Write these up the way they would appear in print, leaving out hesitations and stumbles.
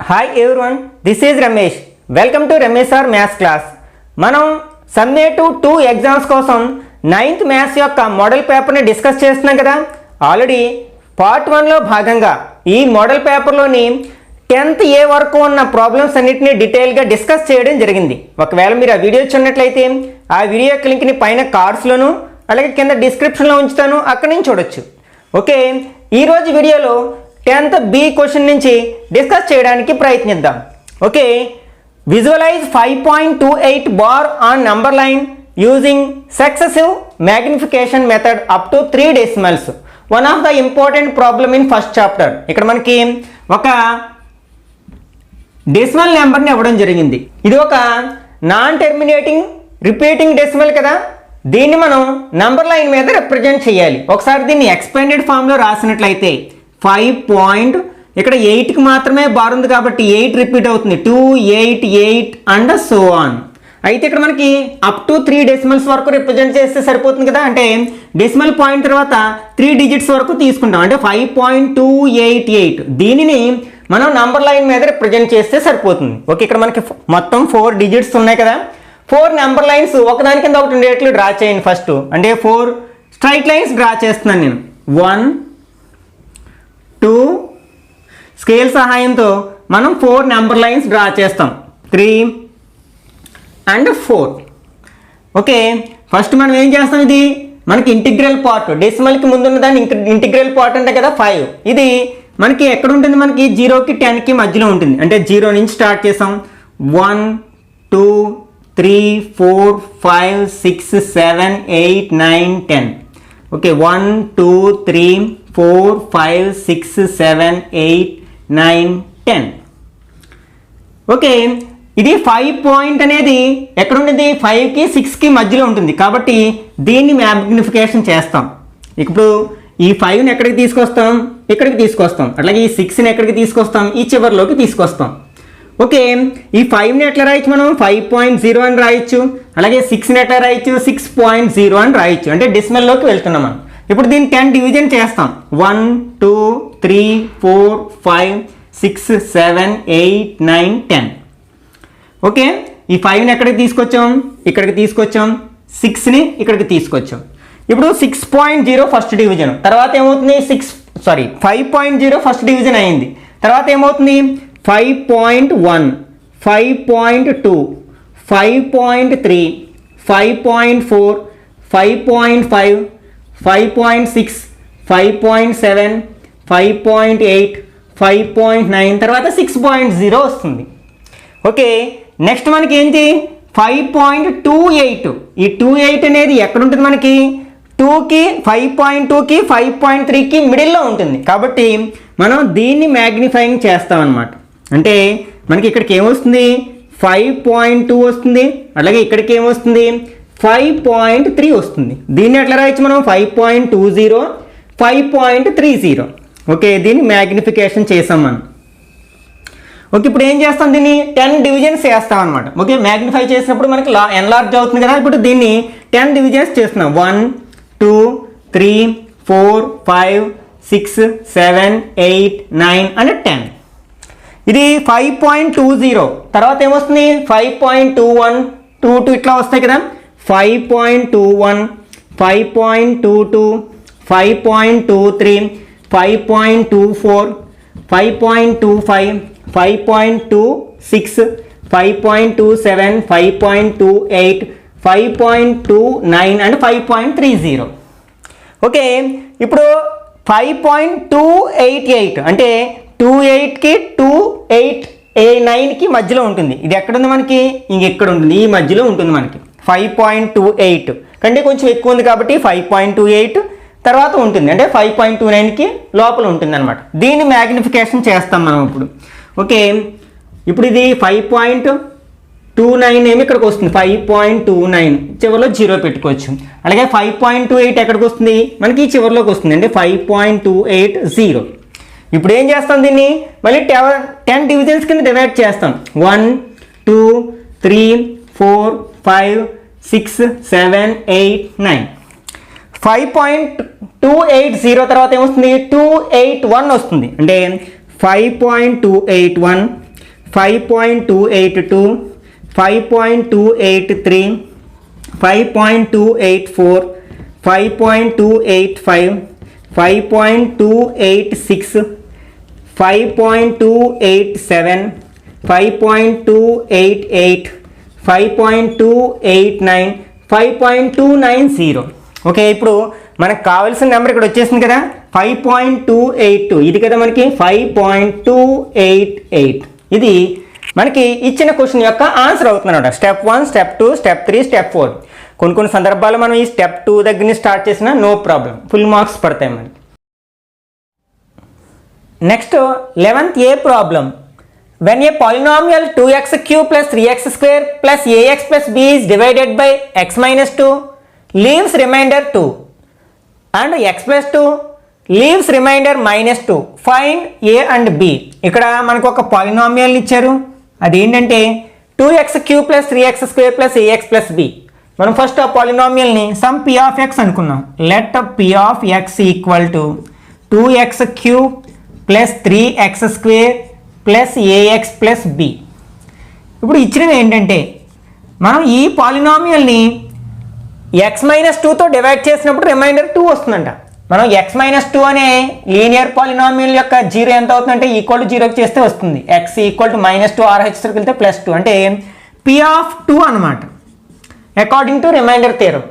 Hi everyone, this is Ramesh. Welcome to Ramesh sir maths class. మనం summative 2 exams కోసం 9th maths యొక్క model పేపర్ని discuss చేస్తున్నాం కదా. ఆల్రెడీ పార్ట్ 1లో భాగంగా ఈ మోడల్ పేపర్లోని 10th ఏ వరకు ఉన్న ప్రాబ్లమ్స్ అన్నిటిని డీటెయిల్గా డిస్కస్ చేయడం జరిగింది. ఒకవేళ మీరు ఆ వీడియో చూడనట్లయితే ఆ వీడియో యొక్క లింక్ని పైన కార్డ్స్లోను అలాగే కింద డిస్క్రిప్షన్లో ఉంచుతాను, అక్కడి నుంచి చూడొచ్చు. ఓకే, ఈరోజు వీడియోలో 10th B క్వశ్చన్ నుంచి డిస్కస్ చేయడానికి ప్రయత్నిద్దాం. Okay, visualize 5.28 bar on number line using successive magnification method up to 3 decimals. One of the important problem in first chapter. ఇక్కడ మనకి ఒక డెసిమల్ నెంబర్ని ఇవ్వడం జరిగింది. ఇది ఒక నాన్ టెర్మినేటింగ్ రిపీటింగ్ డెసిమల్ కదా. దీన్ని మనం నంబర్ లైన్ మీద రిప్రజెంట్ చేయాలి. ఒకసారి దీన్ని ఎక్స్పాండెడ్ ఫామ్లో రాసినట్లయితే 5. ఇక్కడ 8కి మాత్రమే బార్ ఉంది కాబట్టి 8 రిపీట్ అవుతుంది. 2, 8, 8 అండ్ సో ఆన్. అయితే ఇక్కడ మనకి అప్ టు 3 డెసిమల్స్ వరకు రిప్రజెంట్ చేస్తే సరిపోతుంది కదా. అంటే డెసిమల్ పాయింట్ తర్వాత 3 డిజిట్స్ వరకు తీసుకుంటాం. అంటే 5.288. దీనిని మనం నంబర్ లైన్ మీద రిప్రజెంట్ చేస్తే సరిపోతుంది. ఓకే, ఇక్కడ మనకి మొత్తం 4 డిజిట్స్ ఉన్నాయి కదా. 4 నెంబర్ లైన్స్ ఒకదాని కింద ఒకటి ఉండేట్లు డ్రా చేయండి ఫస్ట్. అంటే 4 స్ట్రైట్ లైన్స్ డ్రా చేస్తున్నాను నేను. 1, 2 స్కేల్ సహాయంతో మనం 4 నెంబర్ లైన్స్ డ్రా చేస్తాం. 3 అండ్ 4. ఓకే, ఫస్ట్ మనం ఏం చేస్తాం, ఇది మనకి ఇంటిగ్రల్ పార్ట్. డెసిమల్కి ముందున్న దాన్ని ఇంటిగ్రల్ పార్ట్ అంటే కదా 5. ఇది మనకి ఎక్కడ ఉంటుంది, మనకి 0కి 10కి మధ్యలో ఉంటుంది. అంటే 0 నుంచి స్టార్ట్ చేసాం. 1, 2, 3, 4, 5, 6, 7, 8, 9, 10. ఓకే, 1, 2, 3, 4, 5, 6, 7, 8, 9, 10. ఓకే, ఇది 5 పాయింట్ అనేది ఎక్కడ ఉంటుంది, 5కి 6కి మధ్యలో ఉంటుంది కాబట్టి దీన్ని మ్యాగ్నిఫికేషన్ చేస్తాం. ఇప్పుడు ఈ 5ని ఎక్కడికి తీసుకొస్తాం, ఇక్కడికి తీసుకొస్తాం. అట్లాగే ఈ 6ని ఎక్కడికి తీసుకొస్తాం, ఈ చివరిలోకి తీసుకొస్తాం. ఓకే, ఈ 5ని ఎట్లా రాయొచ్చు మనం, 5.0 అని రాయొచ్చు. అలాగే 6ని ఎట్లా రాయొచ్చు, 6.0 అని రాయొచ్చు. అంటే డెసిమల్లోకి వెళ్తున్నాం మనం. ఇప్పుడు దీన్ని 10 డివిజన్ చేస్తాం. 1, 2, 3, 4, 5, 6, 7, 8, 9, 10. ఓకే, ఈ 5ని ఎక్కడికి తీసుకొచ్చాం, ఇక్కడికి తీసుకొచ్చాం. 6ని ఇక్కడికి తీసుకొచ్చాం. ఇప్పుడు 6.0 ఫస్ట్ డివిజన్. తర్వాత ఏమవుతుంది, 5.0 ఫస్ట్ డివిజన్ అయింది. తర్వాత ఏమవుతుంది, 5.1, 5.2, 5.3, 5.4, 5.5, 5.6, 5.7, 5.8, 5.9, తర్వాత 6.0 వస్తుంది. ఓకే, నెక్స్ట్ మనకి ఏంటి, 5.28. ఈ 28 అనేది ఎక్కడ ఉంటుంది, మనకి 2కి 5.2కి 5.3కి మిడిల్లో ఉంటుంది. కాబట్టి మనం దీన్ని మ్యాగ్నిఫైయింగ్ చేస్తామన్నమాట. అంటే మనకి ఇక్కడికి ఏమొస్తుంది, 5.2 వస్తుంది. అలాగే ఇక్కడికి ఏమొస్తుంది, 5.3 వస్తుంది. దీన్ని ఎట్లా రాయొచ్చు మనం, 5.20, 5.30. ఓకే, దీన్ని మ్యాగ్నిఫికేషన్ చేసాం మనం. ఓకే, ఇప్పుడు ఏం చేస్తాం, దీన్ని 10 డివిజన్స్ చేస్తాం అనమాట. ఓకే, మ్యాగ్నిఫై చేసినప్పుడు మనకి ఎన్లార్జ్ అవుతుంది కదా. ఇప్పుడు దీన్ని 10 డివిజన్స్ చేస్తున్నాం. 1, 2, 3, 4, 5, 6, 7, 8, 9 అండ్ 10. ఇది 5.20. తర్వాత ఏమొస్తుంది, 5.21, 22 ఇట్లా వస్తాయి కదా. 5.21, 5.22, 5.23, 5.24, 5.25, 5.26, 5.27, 5.28, 5.29 అండ్ 5.30. ఓకే, ఇప్పుడు 5.288 అంటే 28కి 289కి మధ్యలో ఉంటుంది. ఇది ఎక్కడ ఉంది మనకి, ఇంకెక్కడ ఉంటుంది, ఈ మధ్యలో ఉంటుంది మనకి. 5.28 కంటే కొంచెం ఎక్కువ ఉంది కాబట్టి 5.28 తర్వాత ఉంటుంది. అంటే 5.29కి లోపల ఉంటుంది అనమాట. దీన్ని మ్యాగ్నిఫికేషన్ చేస్తాం మనం ఇప్పుడు. ఓకే, ఇప్పుడు ఇది 5.29 ఏమి ఇక్కడికి వస్తుంది, 5.29 చివరిలో 0 పెట్టుకోవచ్చు. అలాగే 5.28 ఎక్కడికి వస్తుంది, మనకి చివరిలోకి వస్తుంది. అంటే 5.280. ఇప్పుడు ఏం చేస్తాం, దీన్ని మళ్ళీ 10 డివిజన్స్ కింద డివైడ్ చేస్తాం. 1, 2, 3, 4, 5, 6, 7, 8, 9. 5.280 తర్వాత ఏమొస్తుంది 281 వస్తుంది. అంటే 5.281 5.282, 5.283, 5.284, 5.285, 5.286, 5.287, 5.288, 5.289, 5.290. ఓకే, ఇప్పుడు మనకు కావాల్సిన నెంబర్ ఇక్కడ వచ్చేసింది కదా 5.282. ఇది కదా మనకి 5.288. ఇది మనకి ఇచ్చిన క్వశ్చన్ యొక్క ఆన్సర్ అవుతుంది అనమాట. Step 1, step 2, step 3, step 4. కొన్ని సందర్భాల్లో మనం ఈ స్టెప్ 2 దగ్గర నుంచి స్టార్ట్ చేసినా నో ప్రాబ్లం, ఫుల్ మార్క్స్ పడతాయి మనకి. Next 11th A problem. When a polynomial 2x cube plus 3x square plus ax plus b is divided by x minus 2 leaves remainder 2 and x plus 2 leaves remainder minus 2. Find a and b. ఇక్కడ మనకు ఒక polynomial ఇచ్చారు, అదేంటంటే 2x cube plus 3x square plus ax plus b. మనం first ఆ పాలినామియల్ని some p of x అనుకున్నాం. Let p of x equal to 2x cube plus 3x square plus a x plus b. ఇప్పుడు ఇచ్చినవి ఏంటంటే మనం ఈ పాలినామియల్ని ఎక్స్ మైనస్ 2తో డివైడ్ చేసినప్పుడు రిమైండర్ 2 వస్తుందంట. మనం ఎక్స్ మైనస్ 2 అనే లీనియర్ పాలినామియల్ యొక్క జీరో ఎంత అవుతుందంటే ఈక్వల్ టు జీరోకి చేస్తే వస్తుంది. ఎక్స్ ఈక్వల్ టు -2 RHకి వెళ్తే +2 అంటే పి ఆఫ్ 2 అనమాట according to remainder theorem.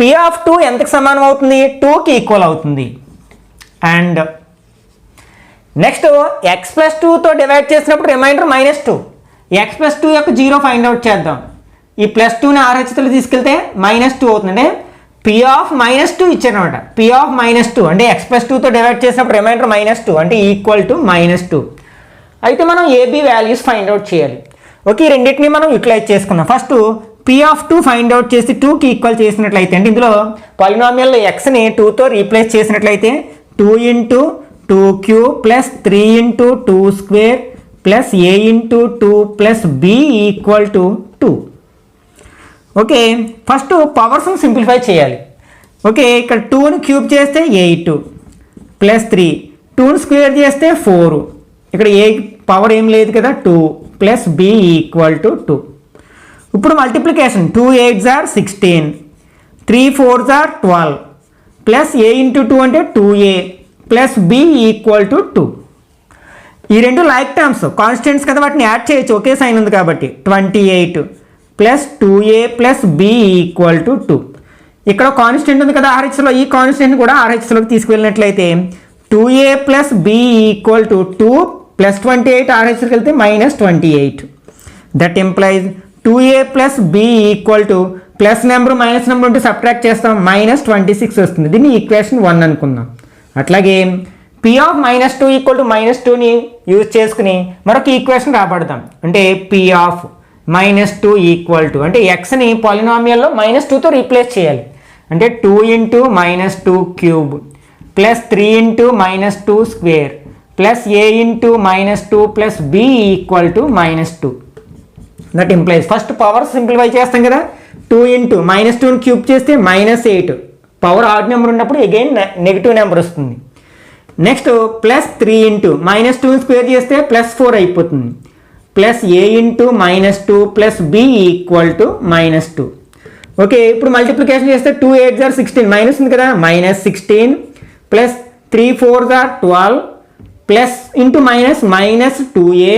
P of 2 ఎంతకు సమానం అవుతుంది? 2కి ఈక్వల్ అవుతుంది. అండ్ నెక్స్ట్ ఎక్స్ ప్లస్ 2తో డివైడ్ చేసినప్పుడు రిమైండర్ -2. ఎక్స్ ప్లస్ 2 యొక్క జీరో ఫైండ్ అవుట్ చేద్దాం. ఈ +2ని RHతో తీసుకెళ్తే -2 అవుతుంది. అంటే పి ఆఫ్ -2 ఇచ్చారనమాట. పి ఆఫ్ -2 అంటే ఎక్స్ ప్లస్ 2తో డివైడ్ చేసినప్పుడు రిమైండర్ -2 అంటే ఈక్వల్ టు -2. అయితే మనం ఏబి వాల్యూస్ ఫైండ్ అవుట్ చేయాలి. ఓకే, ఈ రెండింటిని మనం యూటిలైజ్ చేసుకుందాం. First P of 2 find out చేసి 2కి ఈక్వల్ చేసినట్లయితే, అంటే ఇందులో పాలినామియల్ ఎక్స్ని 2తో రీప్లేస్ చేసినట్లయితే 2 × 2 cube plus 3 × 2 square plus a × 2 plus b equal to 2. Okay, first పవర్స్ని సింప్లిఫై చేయాలి. ఓకే, ఇక్కడ 2ని క్యూబ్ చేస్తే 8 ప్లస్ 3, 2ని స్క్వేర్ చేస్తే 4, ఇక్కడ ఏ పవర్ ఏం లేదు కదా 2 ప్లస్ b ఈక్వల్ టు 2. ఇప్పుడు multiplication 2 8s are 16, 3 4s are 12 plus a × 2 అంటే 2a plus b equal to 2. ఈ రెండు లైక్ టర్మ్స్ కాన్స్టెంట్స్ కదా, వాటిని యాడ్ చేయొచ్చు, ఒకే సైన్ ఉంది కాబట్టి. 28 plus 2a plus b equal to 2. ఇక్కడ కాన్స్టెంట్ ఉంది కదా RHలో, ఈ కాన్స్టెంట్ కూడా RHలోకి తీసుకువెళ్ళినట్లయితే 2a plus b equal to 2 plus 28 RHలోకి వెళ్తే -28. That implies 2a plus b equal to plus number minus number ఉంటే సబ్ట్రాక్ట్ చేస్తాం, -26 వస్తుంది. దీన్ని ఈక్వేషన్ 1 అనుకుందాం. అట్లాగే పి ఆఫ్ -2 ఈక్వల్ టు -2ని యూజ్ చేసుకుని మరొక ఈక్వేషన్ రాబడతాం. అంటే పి ఆఫ్ -2 ఈక్వల్ టు, అంటే ఎక్స్ని పాలినామియల్లో -2తో రీప్లేస్ చేయాలి. అంటే 2 × -2 cube plus 3 × -2 square plus a × -2 plus b equal to -2. That implies first power simplify చేస్తాం కదా. 2 × -2ని క్యూబ్ చేస్తే -8, పవర్ ఆడ్ నెంబర్ ఉన్నప్పుడు అగైన్ నెగిటివ్ నెంబర్ వస్తుంది. నెక్స్ట్ ప్లస్ 3 × -2 స్క్వేర్ చేస్తే +4 అయిపోతుంది. Plus a × -2 plus b equal to -2. Okay, ఇప్పుడు multiplication చేస్తే 2 8s are 16, మైనస్ ఉంది కదా, -16 plus 3 4s are 12 plus into minus -2a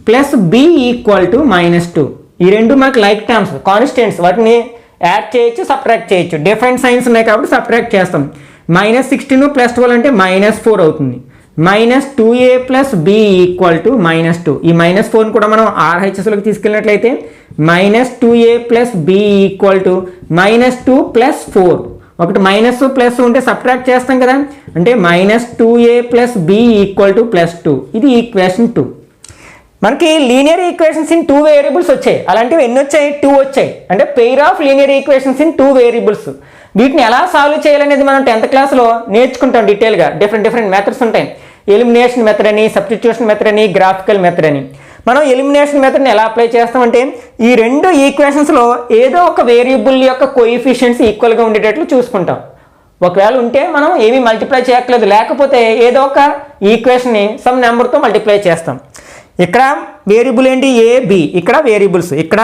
plus b equal to -2. ఈ రెండు మనకు లైక్ టర్మ్స్ కాన్స్టెంట్స్, వాటిని యాడ్ చేయొచ్చు, సబ్ట్రాక్ట్ చేయొచ్చు. డిఫరెంట్ సైన్స్ ఉన్నాయి కాబట్టి సబ్ట్రాక్ట్ చేస్తాం. -16 ప్లస్ 12 అంటే -4 అవుతుంది. -2a plus b equal to -2. ఈ -4ని కూడా మనం RHSలోకి తీసుకెళ్ళినట్లయితే -2a plus b equal to -2 plus 4. ఒకటి మైనస్ ప్లస్ ఉంటే సబ్ట్రాక్ట్ చేస్తాం కదా, అంటే -2a plus b equal to +2. ఇది ఈక్వేషన్ 2. మనకి లీనియర్ ఈక్వేషన్స్ ఇన్ 2 వేరియబుల్స్ వచ్చాయి. అలాంటివి ఎన్ని వచ్చాయి? 2 వచ్చాయి. అంటే pair of linear equations in 2 variables. వీటిని ఎలా సాల్వ్ చేయాలనేది మనం 10th క్లాస్లో నేర్చుకుంటాం డీటెయిల్గా. డిఫరెంట్ మెథడ్స్ ఉంటాయి. ఎలిమినేషన్ మెథడ్ అని, సబ్స్టిట్యూషన్ మెథడ్ అని, గ్రాఫికల్ మెథడ్ అని. మనం ఎలిమినేషన్ మెథడ్ని ఎలా అప్లై చేస్తామంటే ఈ రెండు ఈక్వేషన్స్లో ఏదో ఒక వేరియబుల్ యొక్క కోఎఫిషియెంట్స్ ఈక్వల్గా ఉండేటట్లు చూసుకుంటాం. ఒకవేళ ఉంటే మనం ఏమీ మల్టిప్లై చేయట్లేదు, లేకపోతే ఏదో ఒక ఈక్వేషన్ని సమ్ నెంబర్తో మల్టిప్లై చేస్తాం. ఇక్కడ వేరియబుల్ ఏంటి ఏ బి, ఇక్కడ వేరియబుల్స్, ఇక్కడ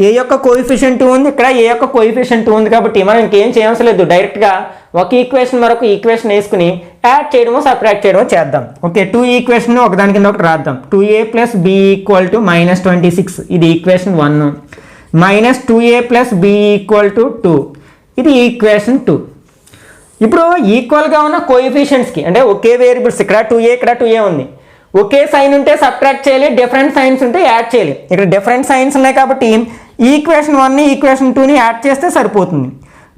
ఏ యొక్క కోఎఫిషియంట్ 2 ఉంది, ఇక్కడ ఏ యొక్క కోఎఫిషియంట్ 2 ఉంది. కాబట్టి మనం ఇంకేం చేయవలసిన లేదు, డైరెక్ట్గా ఒక ఈక్వేషన్ మరొక ఈక్వేషన్ వేసుకుని యాడ్ చేయడమో సబ్ట్రాక్ట్ చేయడమో చేద్దాం. ఓకే, 2 ఈక్వేషన్ ఒకదాని కింద ఒకటి రాద్దాం. 2a + b = -26 ఇది ఈక్వేషన్ 1, -2a + b = 2 ఇది ఈక్వేషన్ 2. ఇప్పుడు ఈక్వల్గా ఉన్న కోఎఫిషియంట్స్కి అంటే ఒకే వేరియబుల్స్, ఇక్కడ 2a ఇక్కడ 2a ఉంది, ఒకే సైన్ ఉంటే సబ్ట్రాక్ట్ చేయాలి, డిఫరెంట్ సైన్స్ ఉంటే యాడ్ చేయాలి. ఇక్కడ డిఫరెంట్ సైన్స్ ఉన్నాయి కాబట్టి ఈక్వేషన్ 1ని ఈక్వేషన్ 2ని యాడ్ చేస్తే సరిపోతుంది.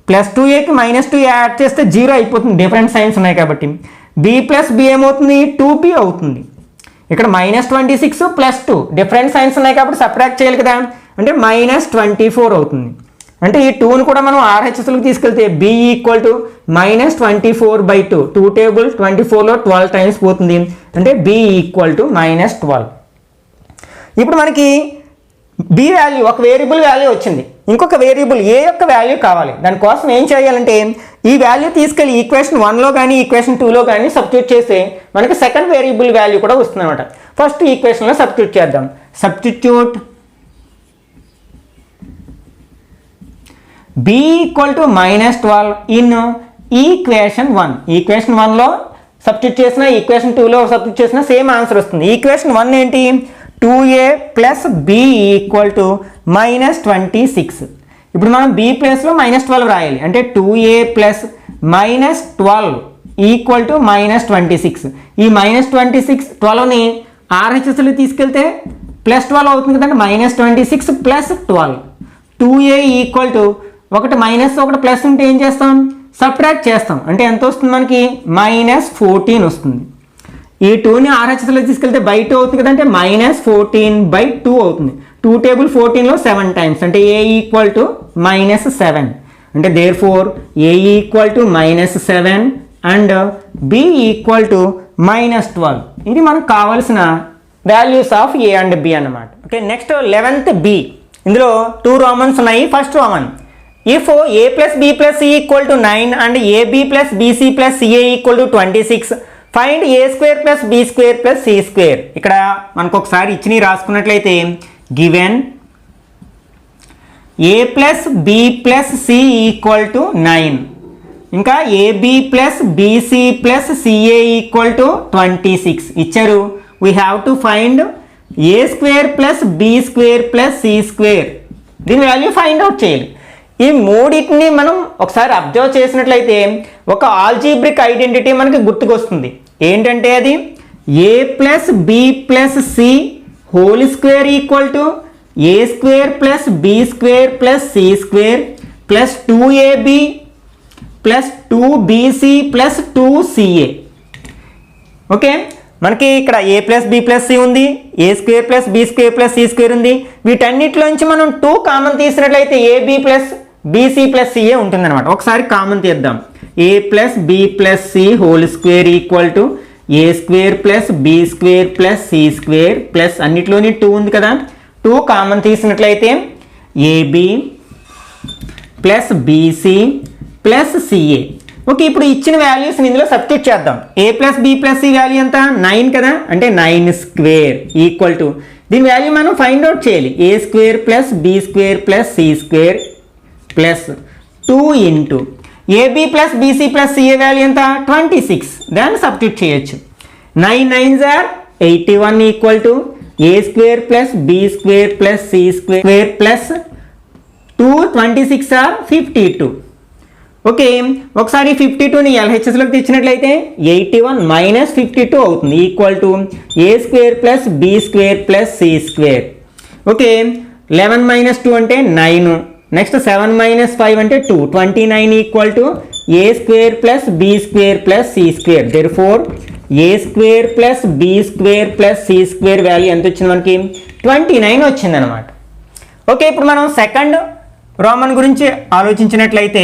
+2aకి -2a యాడ్ చేస్తే 0 అయిపోతుంది, డిఫరెంట్ సైన్స్ ఉన్నాయి కాబట్టి. b + b ఏమవుతుంది 2b అవుతుంది. ఇక్కడ -26 + 2 డిఫరెంట్ సైన్స్ ఉన్నాయి కాబట్టి సబ్ట్రాక్ట్ చేయాలి కదా, అంటే -24 అవుతుంది. అంటే ఈ 2ని కూడా మనం RHSలోకి తీసుకెళ్తే b = -24/2, 2 టేబుల్ 24లో 12 టైమ్స్ పోతుంది, అంటే b = -12. ఇప్పుడు మనకి b వాల్యూ ఒక వేరియబుల్ వాల్యూ వచ్చింది, ఇంకొక వేరియబుల్ a యొక్క వాల్యూ కావాలి. దానికోసం ఏం చేయాలంటే ఈ వాల్యూ తీసుకెళ్ళి ఈక్వేషన్ 1లో కానీ ఈక్వేషన్ 2లో కానీ సబ్స్టిట్యూట్ చేస్తే మనకి సెకండ్ వేరియబుల్ వాల్యూ కూడా వస్తుంది అనమాట. ఫస్ట్ ఈక్వేషన్లో సబ్స్టిట్యూట్ చేద్దాం. Substitute b = -12 in equation 1. Equation 1లో సబ్స్టిట్యూట్ చేసిన ఈక్వేషన్ 2లో సబ్స్టిట్యూట్ చేసిన సేమ్ ఆన్సర్ వస్తుంది. ఈక్వేషన్ 1 ఏంటి 2a + b = -26. ఇప్పుడు మనం b ప్లేస్లో -12 రాయాలి, అంటే 2a + -12 = -26. ఈ -26 12ని RHSలో తీసుకెళ్తే +12 అవుతుంది కదండి, -26 + 12. 2a = ఒకటి మైనస్ ఒకటి ప్లస్ ఉంటే ఏం చేస్తాం సబ్ట్రాక్ట్ చేస్తాం, అంటే ఎంత వస్తుంది మనకి -14 వస్తుంది. ఈ 2ని RHSలో తీసుకెళ్తే బై 2 అవుతుంది కదంటే -14/2 అవుతుంది. 2 టేబుల్ 14లో 7 టైమ్స్, అంటే a = -7, అంటే దేర్ఫోర్ a = -7 అండ్ b = -12. ఇది మనకు కావాల్సిన values of a and b అన్నమాట. Okay, next 11th b. ఇందులో 2 రోమన్స్ ఉన్నాయి. First Roman, if a + b + c = 9 and ab + bc + ca = 26, find a² + b² + c². ఇక్కడ మనకు ఒకసారి ఇచ్చిని రాసుకున్నట్లయితే గివెన్ a + b + c = 9, ఇంకా ab + bc + ca = 26 ఇచ్చారు. we have to find a² + b² + c². దీని value find out చేయాలి. ఈ మూడింటిని మనం ఒకసారి అబ్జర్వ్ చేసినట్లయితే ఒక ఆల్జీబ్రిక్ ఐడెంటిటీ మనకి గుర్తుకొస్తుంది. ఏంటంటే అది a + b + c whole square = a² + b² + c² + 2ab + 2bc + 2ca. Okay, మనకి ఇక్కడ a + b + c ఉంది, a² + b² + c² ఉంది. వీటన్నిటిలోంచి మనం 2 కామన్ తీసినట్లయితే ab + bc + ca ఉంటుందన్నమాట. ఒకసారి కామన్ తీద్దాం. a + b + c whole square = a² + b² + c² plus అన్నిట్లోని 2 ఉంది కదా, 2 కామన్ తీసినట్లయితే ab + bc + ca. ఓకే, ఇప్పుడు ఇచ్చిన వాల్యూస్ని ఇందులో సబ్స్టిట్యూట్ చేద్దాం. a + b + c వాల్యూ ఎంత 9 కదా, అంటే 9² = దీని వాల్యూ మనం ఫైండ్ అవుట్ చేయాలి. a² + b² + c² plus 2 into ab + bc + ca value ఎంత 26, దాన్ని సబ్స్టిట్యూట్ చేయొచ్చు. 9 9s are 81 = a² + b² + c² plus 2 26 are 52. Okay, ఒకసారి 52ని LHSలోకి తెచ్చినట్లయితే 81 - 52 అవుతుంది = a² + b² + c². ఓకే, 11 - 2 అంటే 9, నెక్స్ట్ 7 - 5 అంటే 2, 29 = a² + b² + c². Therefore a² + b² + c² value ఎంత వచ్చింది మనకి 29 వచ్చింది అనమాట. ఓకే, ఇప్పుడు మనం సెకండ్ రోమన్ గురించి ఆలోచించినట్లయితే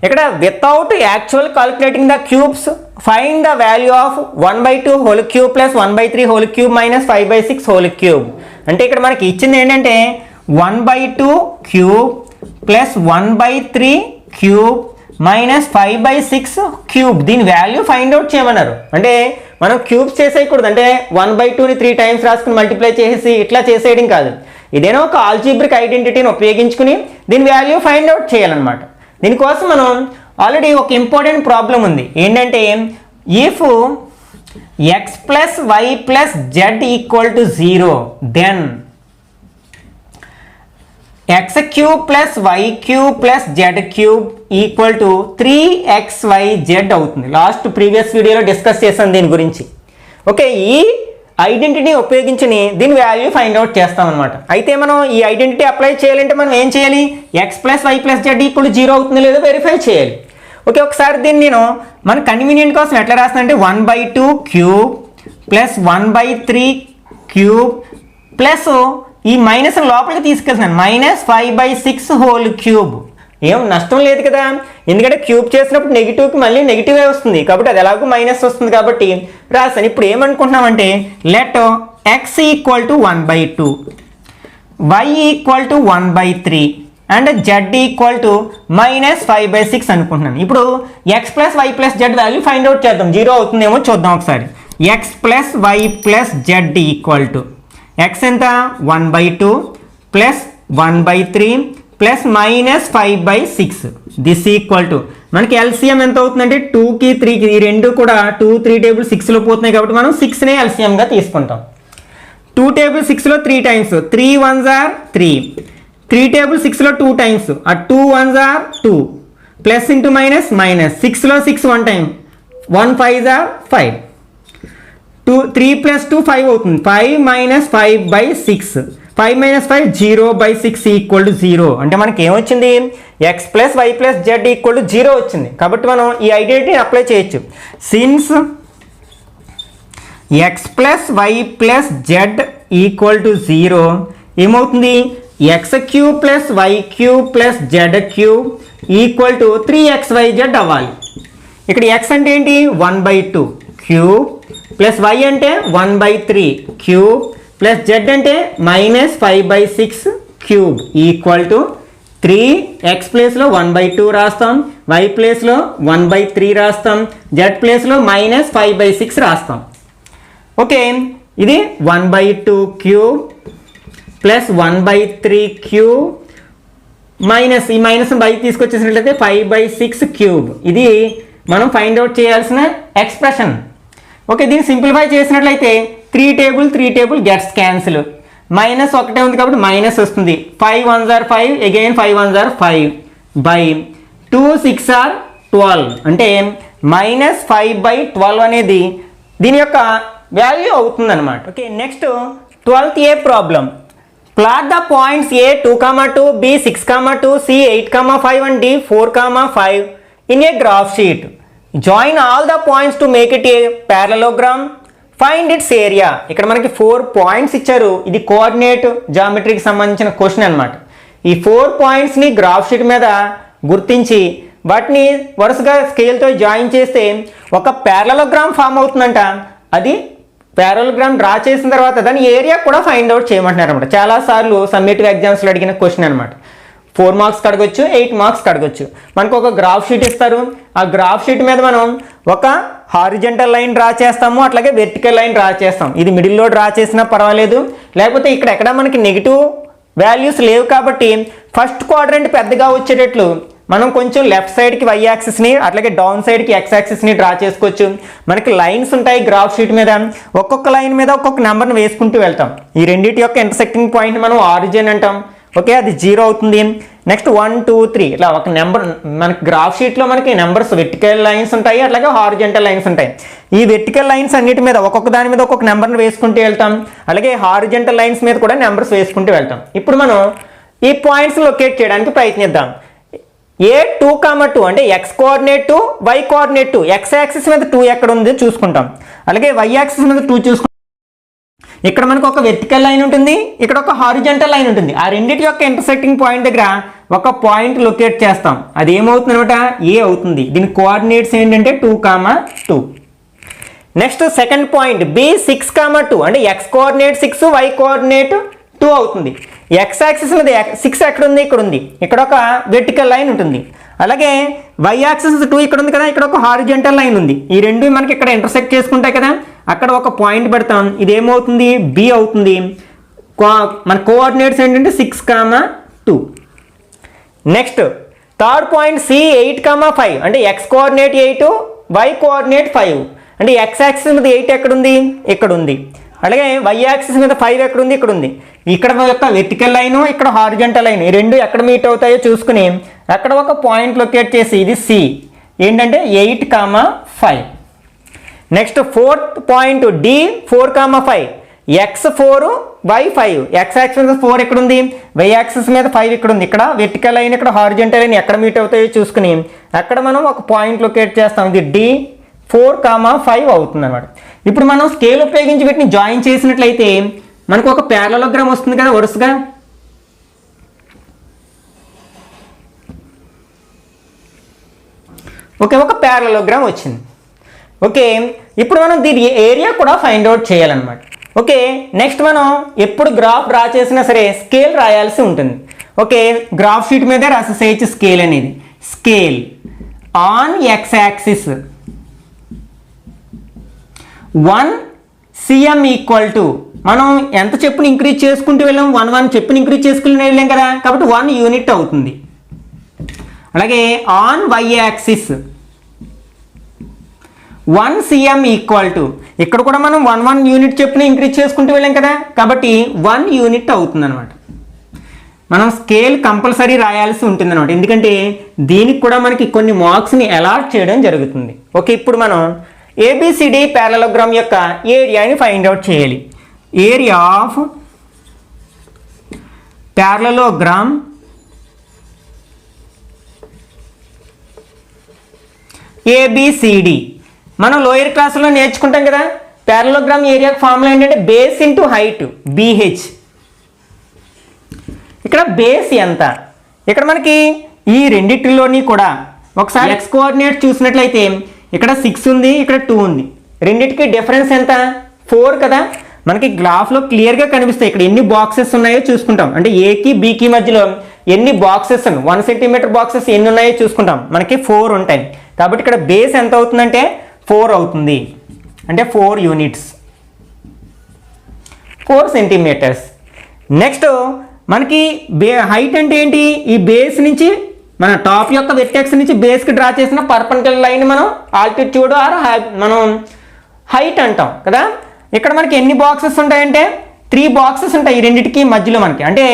ఇక్కడ without actual calculating the cubes find the value of 1/2 whole cube + 1/3 whole cube - 5/6 whole cube. అంటే ఇక్కడ మనకి ఇచ్చింది ఏంటంటే 1/2 క్యూబ్ + 1/3 క్యూబ్ మైనస్ 5/6 క్యూబ్. దీని వాల్యూ ఫైండ్ అవుట్ చేయమన్నారు. అంటే మనం క్యూబ్స్ చేసేయకూడదు, అంటే 1/2ని 3 టైమ్స్ రాసుకుని మల్టిప్లై చేసి ఇట్లా చేసేయడం కాదు. ఇదేనా ఒక ఆల్జీబ్రిక్ ఐడెంటిటీని ఉపయోగించుకుని దీని వాల్యూ ఫైండ్ అవుట్ చేయాలన్నమాట. దీనికోసం మనం ఆల్రెడీ ఒక ఇంపార్టెంట్ ప్రాబ్లం ఉంది. ఏంటంటే if x plus y plus z equal to 0 then x cube plus y cube plus z cube equal to 3xyz అవుతుంది. లాస్ట్ ప్రీవియస్ వీడియోలో డిస్కస్ చేశాను దీని గురించి. ఓకే, ఈ ఐడెంటిటీ ఉపయోగించి దీని వాల్యూ ఫైండ్ అవుట్ చేస్తాం అనమాట. అయితే మనం ఈ ఐడెంటిటీ అప్లై చేయాలంటే మనం ఏం చేయాలి? x plus y plus z equal 0 అవుతుందో లేదో వెరిఫై చేయాలి. ఓకే, ఒకసారి దీన్ని నేను మన కన్వీనియంట్ కోసం ఎట్లా రాస్తాను అంటే 1/2 క్యూబ్ ప్లస్ 1/3 క్యూబ్ ప్లస్ ఈ మైనస్ లోపలికి తీసుకెళ్తున్నాను -5/6 హోల్ క్యూబ్. ఏం నష్టం లేదు కదా, ఎందుకంటే క్యూబ్ చేసినప్పుడు నెగిటివ్కి మళ్ళీ నెగిటివే వస్తుంది కాబట్టి అది ఎలాగో మైనస్ వస్తుంది కాబట్టి రాసాను. ఇప్పుడు ఏమనుకుంటున్నామంటే let x equal to 1/2, y equal to 1/3 and z equal to -5/6 అనుకుంటున్నాను. ఇప్పుడు x plus y plus z value find out చేద్దాం. 0 అవుతుందేమో చూద్దాం ఒకసారి. x plus y plus z equal to x ఎంత 1/2 plus 1/3 plus -5/6 this equal to మనకి LCM ఎంత అవుతుందంటే 2కి 3కి ఈ రెండు కూడా 2 3 టేబుల్ 6లో పోతున్నాయి కాబట్టి మనం 6నే ఎల్సిఎంగా తీసుకుంటాం. 2 టేబుల్ 6లో 3 టైమ్స్ 3 1s are 3, 3 టేబుల్ 6లో 2 టైమ్స్ ఆ 2 1s are 2 plus into minus minus 6లో 6 1 టైం 1 5s are 5, 3 ప్లస్ 2 5 అవుతుంది. 5 - 5/6, 5 - 5 0/6 ఈక్వల్ టు 0. అంటే మనకి ఏమొచ్చింది? x plus y plus z equal to 0 వచ్చింది. కాబట్టి మనం ఈ ఐడెంటిటీని అప్లై చేయొచ్చు. Since x plus y plus z equal to 0 ఏమవుతుంది? x cube plus y cube plus z cube equal to 3xyz అవ్వాలి. ఇక్కడ x అంటే ఏంటి? 1/2 క్యూబ్ ప్లస్ y అంటే 1/3 క్యూబ్ ప్లస్ z అంటే -5/6 క్యూబ్ ఈక్వల్ టు 3x ప్లేస్లో 1/2 రాస్తాం, y ప్లేస్లో 1/3 రాస్తాం, z ప్లేస్లో -5/6 రాస్తాం. ఓకే, ఇది 1/2 క్యూబ్ ప్లస్ 1/3 క్యూబ్ మైనస్ ఈ మైనస్ బయట తీసుకొచ్చేసినట్లయితే 5/6 క్యూబ్. ఇది మనం ఫైండ్ అవుట్ చేయాల్సిన ఎక్స్ప్రెషన్. ఓకే, దీన్ని సింప్లిఫై చేసినట్లయితే 3 టేబుల్ గెట్స్ క్యాన్సిల్, మైనస్ ఒకటే ఉంది కాబట్టి మైనస్ వస్తుంది. 5 1s are 5, again 5 1s are 5 by 2 6 are 12 అంటే -5/12 అనేది దీని యొక్క వాల్యూ అవుతుంది అనమాట. Okay, next 12th A problem. Plot the points A 2, 2, B 6, 2, C 8, 5 and D 4, 5 in a graph sheet. Join all the points to make it a parallelogram. Find its area. ఇక్కడ మనకి 4 points ఇచ్చారు. ఇది coordinate జామెట్రీకి సంబంధించిన question అనమాట. ఈ 4 పాయింట్స్ని graph sheet మీద గుర్తించి వాటిని వరుసగా స్కేల్తో జాయిన్ చేస్తే ఒక ప్యారలోగ్రామ్ ఫామ్ అవుతుందంట. అది ప్యారలోగ్రామ్ డ్రా చేసిన తర్వాత దాని ఏరియా కూడా ఫైండ్ అవుట్ చేయమంటున్నారు అనమాట. చాలాసార్లు సమ్మేటివ్ ఎగ్జామ్స్లో అడిగిన క్వశ్చన్ అనమాట. 4 మార్క్స్కి అడగొచ్చు, 8 మార్క్స్కి అడగొచ్చు. మనకు ఒక గ్రాఫ్ షీట్ ఇస్తారు. ఆ గ్రాఫ్ షీట్ మీద మనం ఒక హారిజంటల్ లైన్ డ్రా చేస్తాము, అట్లాగే వెర్టికల్ లైన్ డ్రా చేస్తాం. ఇది మిడిల్లో డ్రా చేసినా పర్వాలేదు, లేకపోతే ఇక్కడ ఎక్కడ మనకి నెగిటివ్ వాల్యూస్ లేవు కాబట్టి ఫస్ట్ క్వాడ్రంట్ పెద్దగా వచ్చేటట్లు మనం కొంచెం లెఫ్ట్ సైడ్కి వై యాక్సిస్ని అట్లాగే డౌన్ సైడ్కి ఎక్స్ యాక్సిస్ని డ్రా చేసుకోవచ్చు. మనకి లైన్స్ ఉంటాయి గ్రాఫ్ షీట్ మీద, ఒక్కొక్క లైన్ మీద ఒక్కొక్క నెంబర్ని వేసుకుంటూ వెళ్తాం. ఈ రెండింటి యొక్క ఇంటర్సెక్టింగ్ పాయింట్ మనం ఆరిజిన్ అంటాం. ఓకే, అది 0 అవుతుంది. నెక్స్ట్ 1 2 3 ఇట్లా ఒక నెంబర్ మనకి గ్రాఫ్ షీట్లో మనకి నెంబర్స్ వెర్టికల్ లైన్స్ ఉంటాయి, అట్లాగే హారిజంటల్ లైన్స్ ఉంటాయి. ఈ వెర్టికల్ లైన్స్ అన్నిటి మీద ఒక్కొక్క దాని మీద ఒక్కొక్క నెంబర్ని వేసుకుంటూ వెళ్తాం, అలాగే హారిజంటల్ లైన్స్ మీద కూడా నెంబర్స్ వేసుకుంటూ వెళ్తాం. ఇప్పుడు మనం ఈ పాయింట్స్ లొకేట్ చేయడానికి ప్రయత్నిద్దాం. A 2, 2 అంటే x coordinate 2, y coordinate 2. x axis మీద 2 ఎక్కడ ఉంది చూసుకుంటాం, అలాగే y యాక్సిస్ మీద 2 చూసుకుంటాం. ఇక్కడ మనకు ఒక వెర్టికల్ లైన్ ఉంటుంది, ఇక్కడ ఒక హారిజంటల్ లైన్ ఉంటుంది. ఆ రెండింటి యొక్క ఇంటర్సెక్టింగ్ పాయింట్ దగ్గర ఒక పాయింట్ లొకేట్ చేస్తాం. అది ఏమవుతుంది అనమాట? A అవుతుంది. దీని కోఆర్డినేట్స్ ఏంటంటే 2, 2. నెక్స్ట్ సెకండ్ పాయింట్ B 6, 2 అంటే x కోఆర్డినేట్ 6, y కోఆర్డినేట్ 2 అవుతుంది. x యాక్సిస్ మీద 6 ఎక్కడ ఉంది? ఇక్కడ ఉంది. ఇక్కడ ఒక వెర్టికల్ లైన్ ఉంటుంది. అలాగే వై యాక్సిస్ 2 ఇక్కడ ఉంది కదా, ఇక్కడ ఒక హారిజంటల్ లైన్ ఉంది. ఈ రెండు మనకి ఇక్కడ ఇంటర్సెక్ట్ చేసుకుంటాయి కదా, అక్కడ ఒక పాయింట్ పెడతాం. ఇది ఏమవుతుంది, బి అవుతుంది. మన కోఆర్డినేట్స్ ఏంటంటే 6,2. నెక్స్ట్ థర్డ్ పాయింట్ సి 8,5 అంటే ఎక్స్ కోఆర్డినేట్ 8, వై కోఆర్డినేట్ 5. అంటే ఎక్స్ యాక్సిస్ మీద 8 ఎక్కడ ఉంది, ఇక్కడ ఉంది. అలాగే వై యాక్సిస్ మీద 5 ఎక్కడ ఉంది, ఇక్కడ ఉంది. ఇక్కడ యొక్క వెర్టికల్ లైన్, ఇక్కడ హారిజంటల్ లైన్, ఈ రెండు ఎక్కడ మీట్ అవుతాయో చూసుకుని అక్కడ ఒక పాయింట్ లొకేట్ చేసి ఇది సి ఏంటంటే 8,5. Next fourth point D 4,5 x 4 y 5. X axis మీద 4 ఎక్కడ ఉంది, వై యాక్సిస్ మీద 5 ఇక్కడ ఉంది. ఇక్కడ వెర్టికల్ లైన్, ఇక్కడ హారిజంటల్ లైన్ ఎక్కడ మీట్ అవుతాయో చూసుకుని అక్కడ మనం ఒక పాయింట్ లొకేట్ చేస్తాం. ఇది డి 4,5 అవుతుంది అనమాట. ఇప్పుడు మనం స్కేల్ ఉపయోగించి వీటిని జాయిన్ చేసినట్లయితే మనకు ఒక ప్యారలలోగ్రామ్ వస్తుంది కదా వరుసగా. ఓకే, ఒక ప్యారలలోగ్రామ్ వచ్చింది. ఓకే, ఇప్పుడు మనం దీని ఏరియా కూడా ఫైండ్ అవుట్ చేయాలన్నమాట. ఓకే, నెక్స్ట్ మనం ఎప్పుడు గ్రాఫ్ డ్రా చేసినా సరే స్కేల్ రాయాల్సి ఉంటుంది. ఓకే, గ్రాఫ్ షీట్ మీదే రాసేసేయచ్చు స్కేల్ అనేది. Scale on X axis 1 cm equal to మనం ఎంత చెప్పుని ఇంక్రీజ్ చేసుకుంటూ వెళ్ళాం, 1 చెప్పుని ఇంక్రీజ్ చేసుకుని వెళ్ళాం కదా, కాబట్టి 1 యూనిట్ అవుతుంది. అలాగే on y axis 1 cm equal to ఇక్కడ కూడా మనం 1 యూనిట్ చెప్పుని ఇంక్రీజ్ చేసుకుంటూ వెళ్ళాం కదా, కాబట్టి 1 యూనిట్ అవుతుంది అనమాట. మనం స్కేల్ కంపల్సరీ రాయాల్సి ఉంటుంది అనమాట, ఎందుకంటే దీనికి కూడా మనకి కొన్ని మార్క్స్ని అలాట్ చేయడం జరుగుతుంది. ఓకే, ఇప్పుడు మనం ఏబిసిడి ప్యారలలోగ్రామ్ యొక్క ఏరియాని ఫైండ్ అవుట్ చేయాలి. ఏరియా ఆఫ్ ప్యారలలోగ్రామ్ ఏబిసిడి మనం లోయర్ క్లాసులో నేర్చుకుంటాం కదా. ప్యారలలోగ్రామ్ ఏరియా ఫార్ములా ఏంటంటే బేస్ ఇంటూ హైట్ బిహెచ్. ఇక్కడ బేస్ ఎంత, ఇక్కడ మనకి ఈ రెండిటిలోని కూడా ఒకసారి ఎక్స్ కోఆర్డినేట్ చూసినట్లయితే ఇక్కడ 6 ఉంది, ఇక్కడ 2 ఉంది. రెండింటికి డిఫరెన్స్ ఎంత, 4 కదా. మనకి గ్రాఫ్లో క్లియర్గా కనిపిస్తాయి. ఇక్కడ ఎన్ని బాక్సెస్ ఉన్నాయో చూసుకుంటాం. అంటే ఏకి బీకి మధ్యలో ఎన్ని బాక్సెస్ 1 సెంటీమీటర్ బాక్సెస్ ఎన్ని ఉన్నాయో చూసుకుంటాం. మనకి 4 ఉంటాయి. కాబట్టి ఇక్కడ బేస్ ఎంత అవుతుందంటే 4 అవుతుంది. అంటే 4 యూనిట్స్, 4 సెంటీమీటర్స్. నెక్స్ట్ మనకి హైట్ అంటే ఏంటి, ఈ బేస్ నుంచి మన టాప్ యొక్క వెర్టెక్స్ నుంచి బేస్కి డ్రా చేసిన పర్పెండిక్యులర్ లైన్ మనం ఆల్టిట్యూడ్ ఆర్ మనం హైట్ అంటాం కదా. ఇక్కడ మనకి ఎన్ని బాక్సెస్ ఉంటాయంటే 3 బాక్సెస్ ఉంటాయి ఈ రెండింటికి మధ్యలో మనకి. అంటే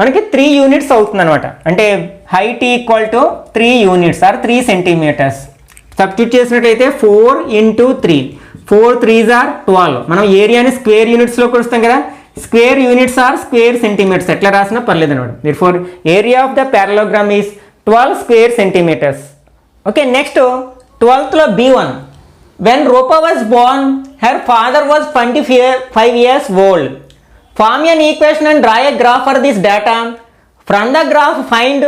మనకి 3 యూనిట్స్ అవుతుంది అనమాట. అంటే height equal to 3 units or 3 centimetres. Substitute చేసినట్లయితే 4 × 3, 4 3s are 12. మనం ఏరియాని స్క్వేర్ యూనిట్స్లో కొలుస్తాం కదా, square units or square centimetres ఎట్లా రాసినా పర్లేదు అనమాట. therefore area of the parallelogram is 12 square centimetres. Okay, next 12th లో B1. When Rupa was born, her father was 25 years old. Form an equation and draw a graph for this data. From the graph, find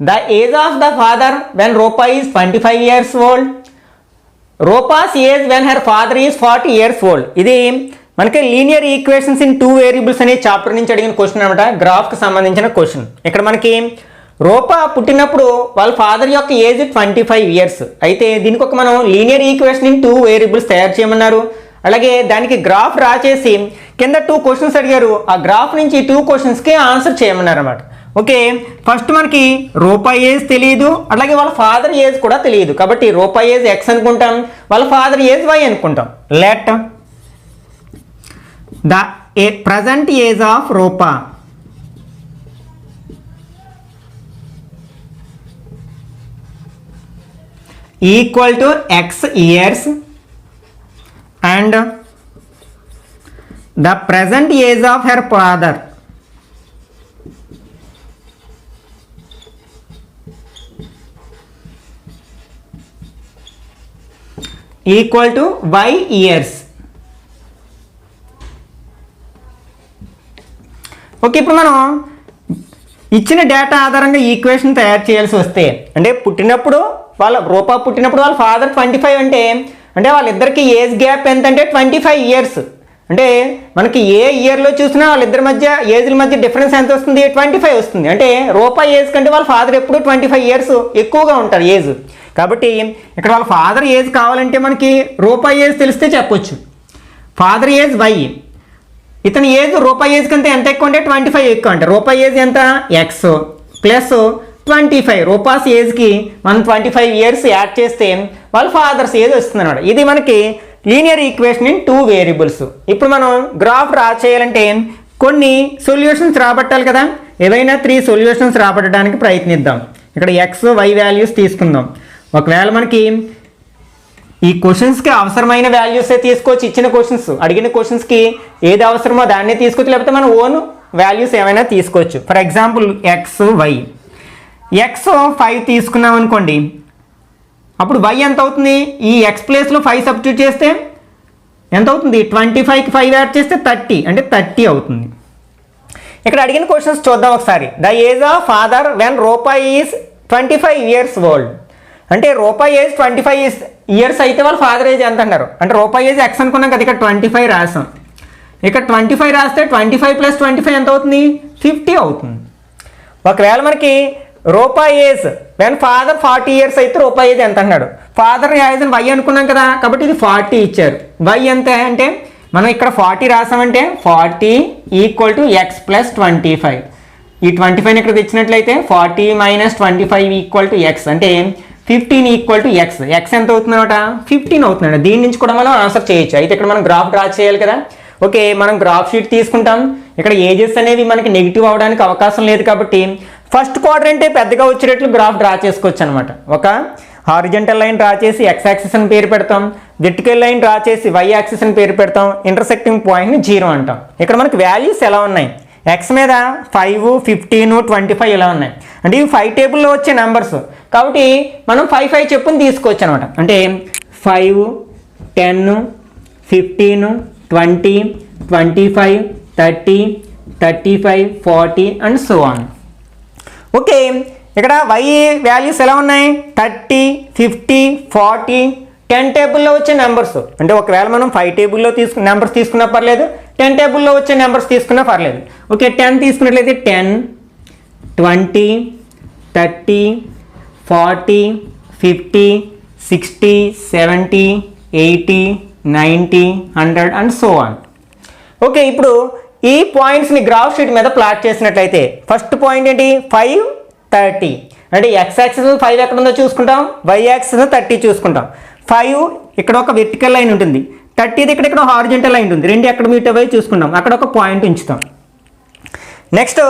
the age of the father when Rupa is 25 years old. Rupa's age when her father is 40 years old. ఇది మనకి linear equations in 2 variables అనే chapter నుంచి అడిగిన question అనమాట, గ్రాఫ్కి సంబంధించిన question. ఇక్కడ మనకి రూపా పుట్టినప్పుడు వాళ్ళ ఫాదర్ యొక్క ఏజ్ 25 ఇయర్స్. అయితే దీనికి ఒక మనం లీనియర్ ఈక్వేషన్ ఇన్ 2 వేరియబుల్స్ తయారు చేయమన్నారు. అలాగే దానికి గ్రాఫ్ డ్రా చేసి కింద 2 క్వశ్చన్స్ అడిగారు. ఆ గ్రాఫ్ నుంచి 2 క్వశ్చన్స్కి ఆన్సర్ చేయమన్నారు అన్నమాట. ఓకే, ఫస్ట్ మనకి రూపా ఏజ్ తెలియదు, అలాగే వాళ్ళ ఫాదర్ ఏజ్ కూడా తెలియదు. కాబట్టి రూపా ఏజ్ ఎక్స్ అనుకుంటాం, వాళ్ళ ఫాదర్ ఏజ్ వై అనుకుంటాం. Let the present age of Rupa equal to x years and the present age of her father equal to y years. Okay, ఇప్పుడు మనం ఇచ్చిన డేటా ఆధారంగా ఈక్వేషన్ తయారు చేయాల్సి వస్తే, అంటే పుట్టినప్పుడు రూపా పుట్టినప్పుడు వాళ్ళ ఫాదర్ 25 అంటే వాళ్ళిద్దరికి ఏజ్ గ్యాప్ ఎంత అంటే 25 ఇయర్స్. అంటే మనకి ఏ ఇయర్లో చూసినా వాళ్ళిద్దరి మధ్య ఏజ్ల మధ్య డిఫరెన్స్ ఎంత వస్తుంది, 25 వస్తుంది. అంటే రూపాయి ఏజ్ కంటే వాళ్ళ ఫాదర్ ఎప్పుడు 25 ఇయర్స్ ఎక్కువగా ఉంటారు ఏజ్. కాబట్టి ఇక్కడ వాళ్ళ ఫాదర్ ఏజ్ కావాలంటే మనకి రూపాయి ఏజ్ తెలిస్తే చెప్పొచ్చు. ఫాదర్ ఏజ్ వై, ఇతని ఏజ్ రూపాయి ఏజ్ కంటే ఎంత ఎక్కువ అంటే 25 ఎక్కువ అంటే రూపాయి ఏజ్ ఎంత ఎక్స్ ప్లస్ 25 రూపాస్ ఏజ్కి మనం 25 ఇయర్స్ యాడ్ చేస్తే వాళ్ళ ఫాదర్స్ ఏజ్ వస్తుంది అన్నమాట. ఇది మనకి లీనియర్ ఈక్వేషన్ ఇన్ 2 వేరియబుల్స్. ఇప్పుడు మనం గ్రాఫ్ డ్రా చేయాలంటే కొన్ని సొల్యూషన్స్ రాబట్టాలి కదా. ఏవైనా 3 సొల్యూషన్స్ రాబట్టడానికి ప్రయత్నిద్దాం. ఇక్కడ ఎక్స్ వై వాల్యూస్ తీసుకుందాం. ఒకవేళ మనకి ఈ క్వశ్చన్స్కి అవసరమైన వాల్యూసే తీసుకోవచ్చు. ఇచ్చిన క్వశ్చన్స్ అడిగిన క్వశ్చన్స్కి ఏది అవసరమో దాన్నే తీసుకోవచ్చు, లేకపోతే మన ఓన్ వాల్యూస్ ఏమైనా తీసుకోవచ్చు. For example x y, x 5 తీసుకున్నాం అనుకోండి, అప్పుడు వై ఎంత అవుతుంది, ఈ ఎక్స్ ప్లేస్లో 5 సబ్స్టిట్యూట్ చేస్తే ఎంత అవుతుంది, 25కి 5 యాడ్ చేస్తే 30 అంటే 30 అవుతుంది. ఇక్కడ అడిగిన క్వశ్చన్స్ చూద్దాం ఒకసారి. The age of father when రూపాయి ఈజ్ 25 ఇయర్స్ ఓల్డ్. అంటే రూపాయి ఏజ్ 25 ఇయర్స్ అయితే వాళ్ళ ఫాదర్ ఏజ్ ఎంత అన్నారు అంటే రూపాయి ఏజ్ ఎక్స్ అనుకున్నాం కదా, ఇక్కడ 25 రాసాం. ఇక్కడ 25 రాస్తే 25 + 25 ఎంత అవుతుంది, 50 అవుతుంది. ఒకవేళ మనకి రూపాయి ఏజ్ వెన్ ఫాదర్ 40 ఇయర్స్ అయితే రూపాయి ఏజ్ ఎంత అన్నాడు, ఫాదర్ ఏజ్ వై అనుకున్నాం కదా, కాబట్టి ఇది 40 ఇచ్చారు. వై ఎంత అంటే మనం ఇక్కడ 40 రాసామంటే 40 = ఎక్స్ ప్లస్ 25. ఈ 25 ఇక్కడ తెచ్చినట్లయితే 40 - 25 = ఎక్స్ అంటే 15 = ఎక్స్. ఎక్స్ ఎంత అవుతుందన్నమాట, 15 అవుతుందండి. దీని నుంచి కూడా మనం ఆన్సర్ చేయొచ్చు. అయితే ఇక్కడ మనం గ్రాఫ్ డ్రా చేయాలి కదా. ఓకే, మనం గ్రాఫ్ షీట్ తీసుకుంటాం. ఇక్కడ ఏజెస్ అనేవి మనకి నెగిటివ్ అవడానికి అవకాశం లేదు కాబట్టి ఫస్ట్ క్వాడ్రంటే పెద్దగా వచ్చేటట్లు గ్రాఫ్ డ్రా చేసుకోవచ్చు అనమాట. ఒక హారిజంటల్ లైన్ డ్రా చేసి ఎక్స్ యాక్సిస్ అని పేరు పెడతాం, వెర్టికల్ లైన్ డ్రా చేసి వై యాక్సిస్ అని పేరు పెడతాం, ఇంటర్సెక్టింగ్ పాయింట్ని 0 అంటాం. ఇక్కడ మనకి వాల్యూస్ ఎలా ఉన్నాయి, ఎక్స్ మీద 5, 15, 25 ఇలా ఉన్నాయి. అంటే ఇవి 5 టేబుల్లో వచ్చే నెంబర్స్ కాబట్టి మనం 5 చెప్పుని తీసుకోవచ్చు అనమాట. అంటే 5, 10, 15, 20, 25, 30, 35, 40 అండ్ సో ఆన్. ఓకే, ఇక్కడ వై వాల్యూస్ ఎలా ఉన్నాయి, 30, 50, 40, 10 టేబుల్లో వచ్చే నెంబర్స్. అంటే ఒకవేళ మనం 5 టేబుల్లో నెంబర్స్ తీసుకున్నా పర్లేదు, 10 టేబుల్లో వచ్చే నెంబర్స్ తీసుకున్నా పర్లేదు. ఓకే, 10 తీసుకున్నట్లయితే 10, 20, 30, 40, 50, 60, 70, 80, 90, 100 అండ్ సో ఆన్. ఓకే, ఇప్పుడు ఈ పాయింట్స్ని గ్రాఫ్ షీట్ మీద ప్లాట్ చేసినట్లయితే ఫస్ట్ పాయింట్ ఏంటి, 5, 30. అంటే ఎక్స్ యాక్సిస్ 5 ఎక్కడ ఉందో చూసుకుంటాం, వై యాక్సిస్ 30 చూసుకుంటాం. 5 ఇక్కడ ఒక వెర్టికల్ లైన్ ఉంటుంది, 30 ఇక్కడ హారిజంటల్ లైన్ ఉంటుంది. రెండు ఎక్కడ మీట్ అవ్వాలి చూసుకుంటాం, అక్కడ ఒక పాయింట్ ఉంచుతాం. నెక్స్ట్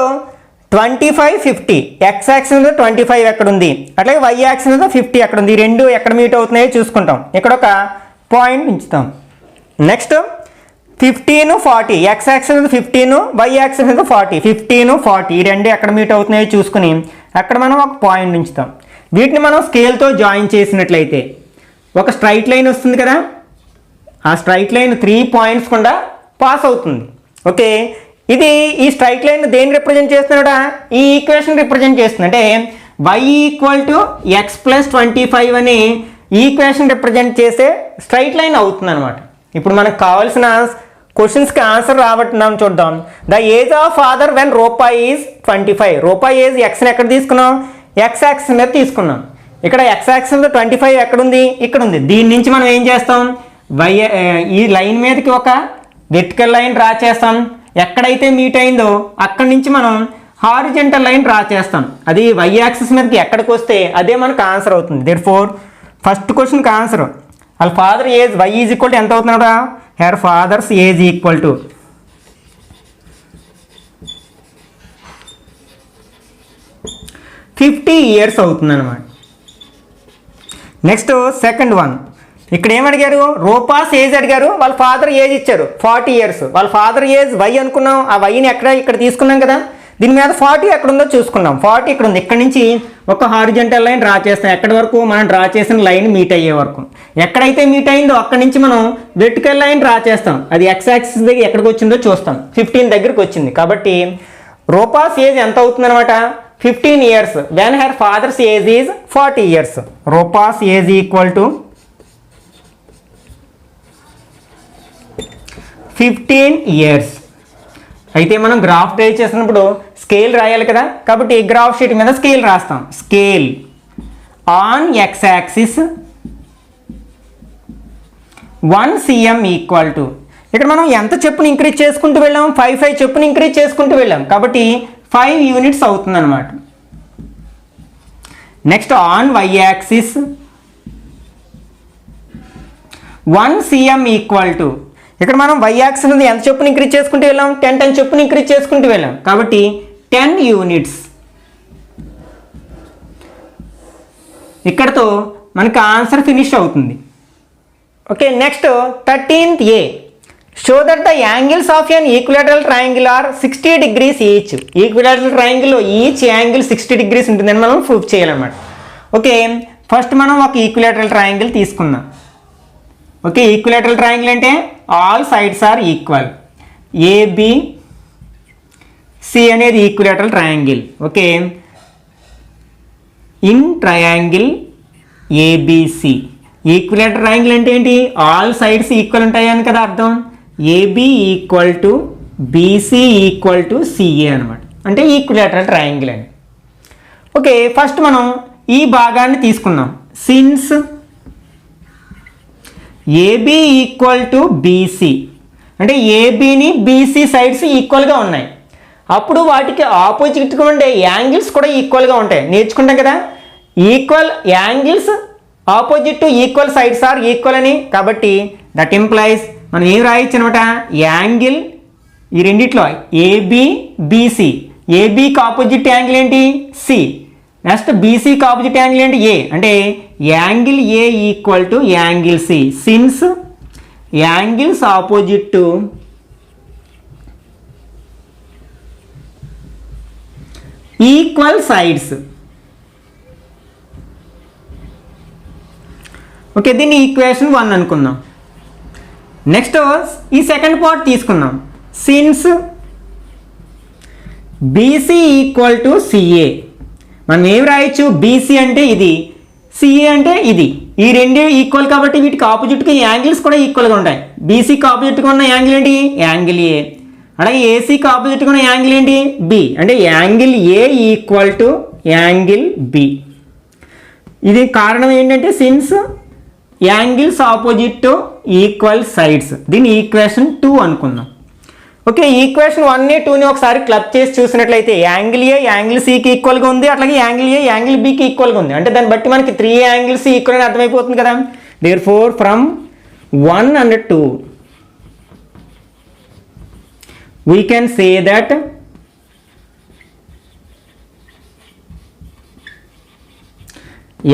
25, 50 ఎక్స్ యాక్సిస్ 25 ఎక్కడ ఉంది, అట్లాగే వై యాక్సిస్ 50 ఎక్కడ ఉంది. రెండు ఎక్కడ మీట్ అవుతున్నాయో చూసుకుంటాం, ఇక్కడ ఒక పాయింట్ ఉంచుతాం. Next 15, 40 x axis 15, y axis 40, 15, 40 ఈ రెండు ఎక్కడ మీట్ అవుతున్నాయో చూసుకుని అక్కడ మనం ఒక పాయింట్ ఉంచుతాం. వీటిని మనం స్కేల్తో జాయిన్ చేసినట్లయితే ఒక స్ట్రైట్ లైన్ వస్తుంది కదా, ఆ స్ట్రైట్ లైన్ 3 పాయింట్స్ కూడా పాస్ అవుతుంది. ఓకే, ఇది ఈ స్ట్రైట్ లైన్ దేన్ని రిప్రజెంట్ చేస్తున్నాడా, ఈ ఈక్వేషన్ రిప్రజెంట్ చేస్తుంది. అంటే y = x + 25 అని ఈక్వేషన్ రిప్రజెంట్ చేసే స్ట్రైట్ లైన్ అవుతుంది అనమాట. ఇప్పుడు మనకు కావాల్సిన క్వశ్చన్స్కి ఆన్సర్ రాబట్టున్నాం చూద్దాం. The age of father when రూపాయి ఈజ్ 25. రూపాయి ఏజ్ ఎక్స్ని ఎక్కడ తీసుకున్నాం, ఎక్స్ యాక్సిస్ మీద తీసుకున్నాం. ఇక్కడ ఎక్స్ యాక్సిస్ 25 ఎక్కడుంది, ఇక్కడ ఉంది. దీని నుంచి మనం ఏం చేస్తాం, ఈ లైన్ మీదకి ఒక వెర్టికల్ లైన్ డ్రా చేస్తాం. ఎక్కడైతే మీట్ అయిందో అక్కడి నుంచి మనం హారిజంటల్ లైన్ డ్రా చేస్తాం. అది వై యాక్సిస్ మీదకి ఎక్కడికి వస్తే అదే మనకు ఆన్సర్ అవుతుంది. దేర్ఫోర్ ఫస్ట్ క్వశ్చన్కి ఆన్సర్ వాళ్ళ father age y is equal to ఎంత అవుతున్నాడా, her father's age equal to 50 years అవుతుంది అనమాట. నెక్స్ట్ సెకండ్ వన్, ఇక్కడ ఏమడిగారు, రూపాస్ ఏజ్ అడిగారు, వాళ్ళ ఫాదర్ ఏజ్ ఇచ్చారు 40 ఇయర్స్. వాళ్ళ ఫాదర్ ఏజ్ వై అనుకున్నాం, ఆ వైని ఇక్కడ తీసుకున్నాం కదా, దీని మీద 40 ఎక్కడ ఉందో చూసుకున్నాం. 40 ఇక్కడ ఉంది. ఇక్కడ నుంచి ఒక హారిజంటల్ లైన్ డ్రా చేస్తాం. ఎక్కడి వరకు, మనం డ్రా చేసిన లైన్ మీట్ అయ్యే వరకు. ఎక్కడైతే మీట్ అయిందో అక్కడి నుంచి మనం వెర్టికల్ లైన్ డ్రా చేస్తాం. అది ఎక్స్ యాక్సిస్ దగ్గర ఎక్కడికి వచ్చిందో చూస్తాం, 15 దగ్గరికి వచ్చింది. కాబట్టి రూపాస్ ఏజ్ ఎంత అవుతుంది అనమాట, 15 years. When her father's age is 40 years. Rupa's age equal to 15 years. అయితే మనం గ్రాఫ్ డ్రా చేసినప్పుడు స్కేల్ రాయాలి కదా, కాబట్టి గ్రాఫ్ షీట్ మీద స్కేల్ రాస్తాం. Scale on x axis 1 cm equal to, ఇక్కడ మనం ఎంత చెప్పుని ఇంక్రీజ్ చేసుకుంటూ వెళ్ళాం, 5 చెప్పుని ఇంక్రీజ్ చేసుకుంటూ వెళ్ళాం, కాబట్టి 5 యూనిట్స్ అవుతుంది అనమాట. Next on y axis 1 cm equal to, ఇక్కడ మనం y యాక్సిస్ మీద ఎంత చెప్పుని ఇంక్రీజ్ చేసుకుంటూ వెళ్ళాం, 10 చెప్పుని ఇంక్రీజ్ చేసుకుంటూ వెళ్ళాం, కాబట్టి 10 యూనిట్స్. ఇక్కడతో మనకి ఆన్సర్ ఫినిష్ అవుతుంది. Okay, next 13th A, show that the angles of an equilateral triangle are 60 degrees each. Equilateral ట్రయాంగిల్లో ఈచ్ యాంగిల్ 60 degrees ఉంటుందని మనం ప్రూఫ్ చేయాలన్నమాట. ఓకే, ఫస్ట్ మనం ఒక ఈక్విలాటరల్ ట్రయాంగిల్ తీసుకుందాం. ఓకే, ఈక్విలాటరల్ ట్రయాంగిల్ అంటే all sides are equal. ABC అనేది equilateral triangle. Okay, in triangle ABC, equilateral triangle అంటే ఏంటి, ఆల్ సైడ్స్ ఈక్వల్ ఉంటాయని కదా అర్థం. AB equal to BC equal to CA అనమాట, అంటే ఈక్విలాటరల్ ట్రయాంగిల్ అని. ఓకే, ఫస్ట్ మనం ఈ భాగాన్ని తీసుకున్నాం. Since AB equal to BC, అంటే ABని BC సైడ్స్ ఈక్వల్గా ఉన్నాయి, అప్పుడు వాటికి ఆపోజిట్గా ఉండే యాంగిల్స్ కూడా ఈక్వల్గా ఉంటాయి. నేర్చుకుంటాం కదా, equal angles opposite to equal sides are equal అని. కాబట్టి దట్ ఇంప్లైస్ మనం ఏం రాయొచ్చు అనమాట, యాంగిల్ ఈ రెండిట్లో ABBC, ఏబీకి ఆపోజిట్ యాంగిల్ ఏంటి C, నెక్స్ట్ BCకి ఆపోజిట్ యాంగిల్ ఏంటి A, అంటే angle A equal to angle C. Since angles opposite to equal sides. Okay, దీన్ని ఈక్వేషన్ 1 అనుకుందాం. నెక్స్ట్ ఈ సెకండ్ పార్ట్ తీసుకుందాం. Since BC equal to CA, మనం ఏం రాయొచ్చు, BC అంటే ఇది, CA అంటే ఇది, ఈ రెండే ఈక్వల్ కాబట్టి వీటికి ఆపోజిట్గా యాంగిల్స్ కూడా ఈక్వల్గా ఉంటాయి. BCకి ఆపోజిట్గా ఉన్న యాంగిల్ ఏంటి, యాంగిల్ A. అలాగే ACకి ఆపోజిట్గా ఉన్న యాంగిల్ ఏంటి, B, అంటే angle A equal to angle B. ఇది కారణం ఏంటంటే since angles opposite to equal sides. దీన్ని ఈక్వేషన్ 2 అనుకుందాం. ఓకే, ఈక్వేషన్ 1ని 2ని ఒకసారి క్లబ్ చేసి చూసినట్లయితే యాంగిల్ A యాంగిల్ Cకి ఈక్వల్గా ఉంది, అట్లాగే యాంగిల్ A యాంగిల్ Bకి ఈక్వల్గా ఉంది, అంటే దాన్ని బట్టి మనకి 3 యాంగిల్స్ ఈక్వల్ అని అర్థమైపోతుంది కదా. Therefore from 1 and 2 we can say that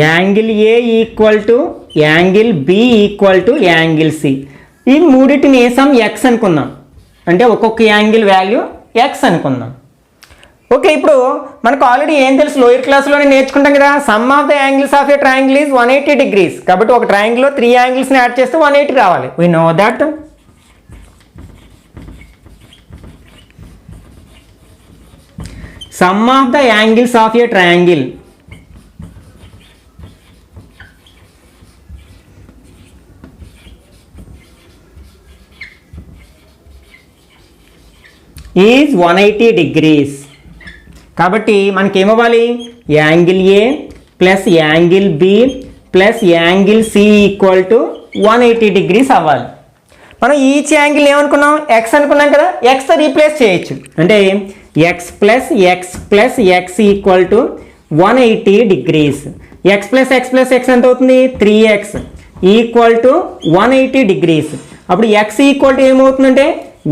angle A equal to angle B equal to angle C. ఈ మూడింటిని సమ్ X అనుకుందాం, అంటే ఒక్కొక్క యాంగిల్ వాల్యూ X అనుకుందాం. ఓకే, ఇప్పుడు మనకు ఆల్రెడీ ఏం తెలుసు, లోయర్ క్లాస్లోనే నేర్చుకుంటాం కదా, some of the angles of a triangle is 180 degrees. కాబట్టి ఒక ట్రయాంగిల్లో 3 యాంగిల్స్ని యాడ్ చేస్తే 180 రావాలి. We know that sum of the angles of a triangle is 180 degrees. కాబట్టి మనకి ఏమవ్వాలి, angle A plus angle B plus angle C equal to 180 degrees అవ్వాలి. మనం each angle ఏమనుకున్నాం, X అనుకున్నాం కదా, Xతో రీప్లేస్ చేయొచ్చు, అంటే X plus X equal to 180 degrees. X plus X ఎంత అవుతుంది, 3X ఈక్వల్ టు 180 degrees. అప్పుడు X ఈక్వల్ టు ఏమవుతుందంటే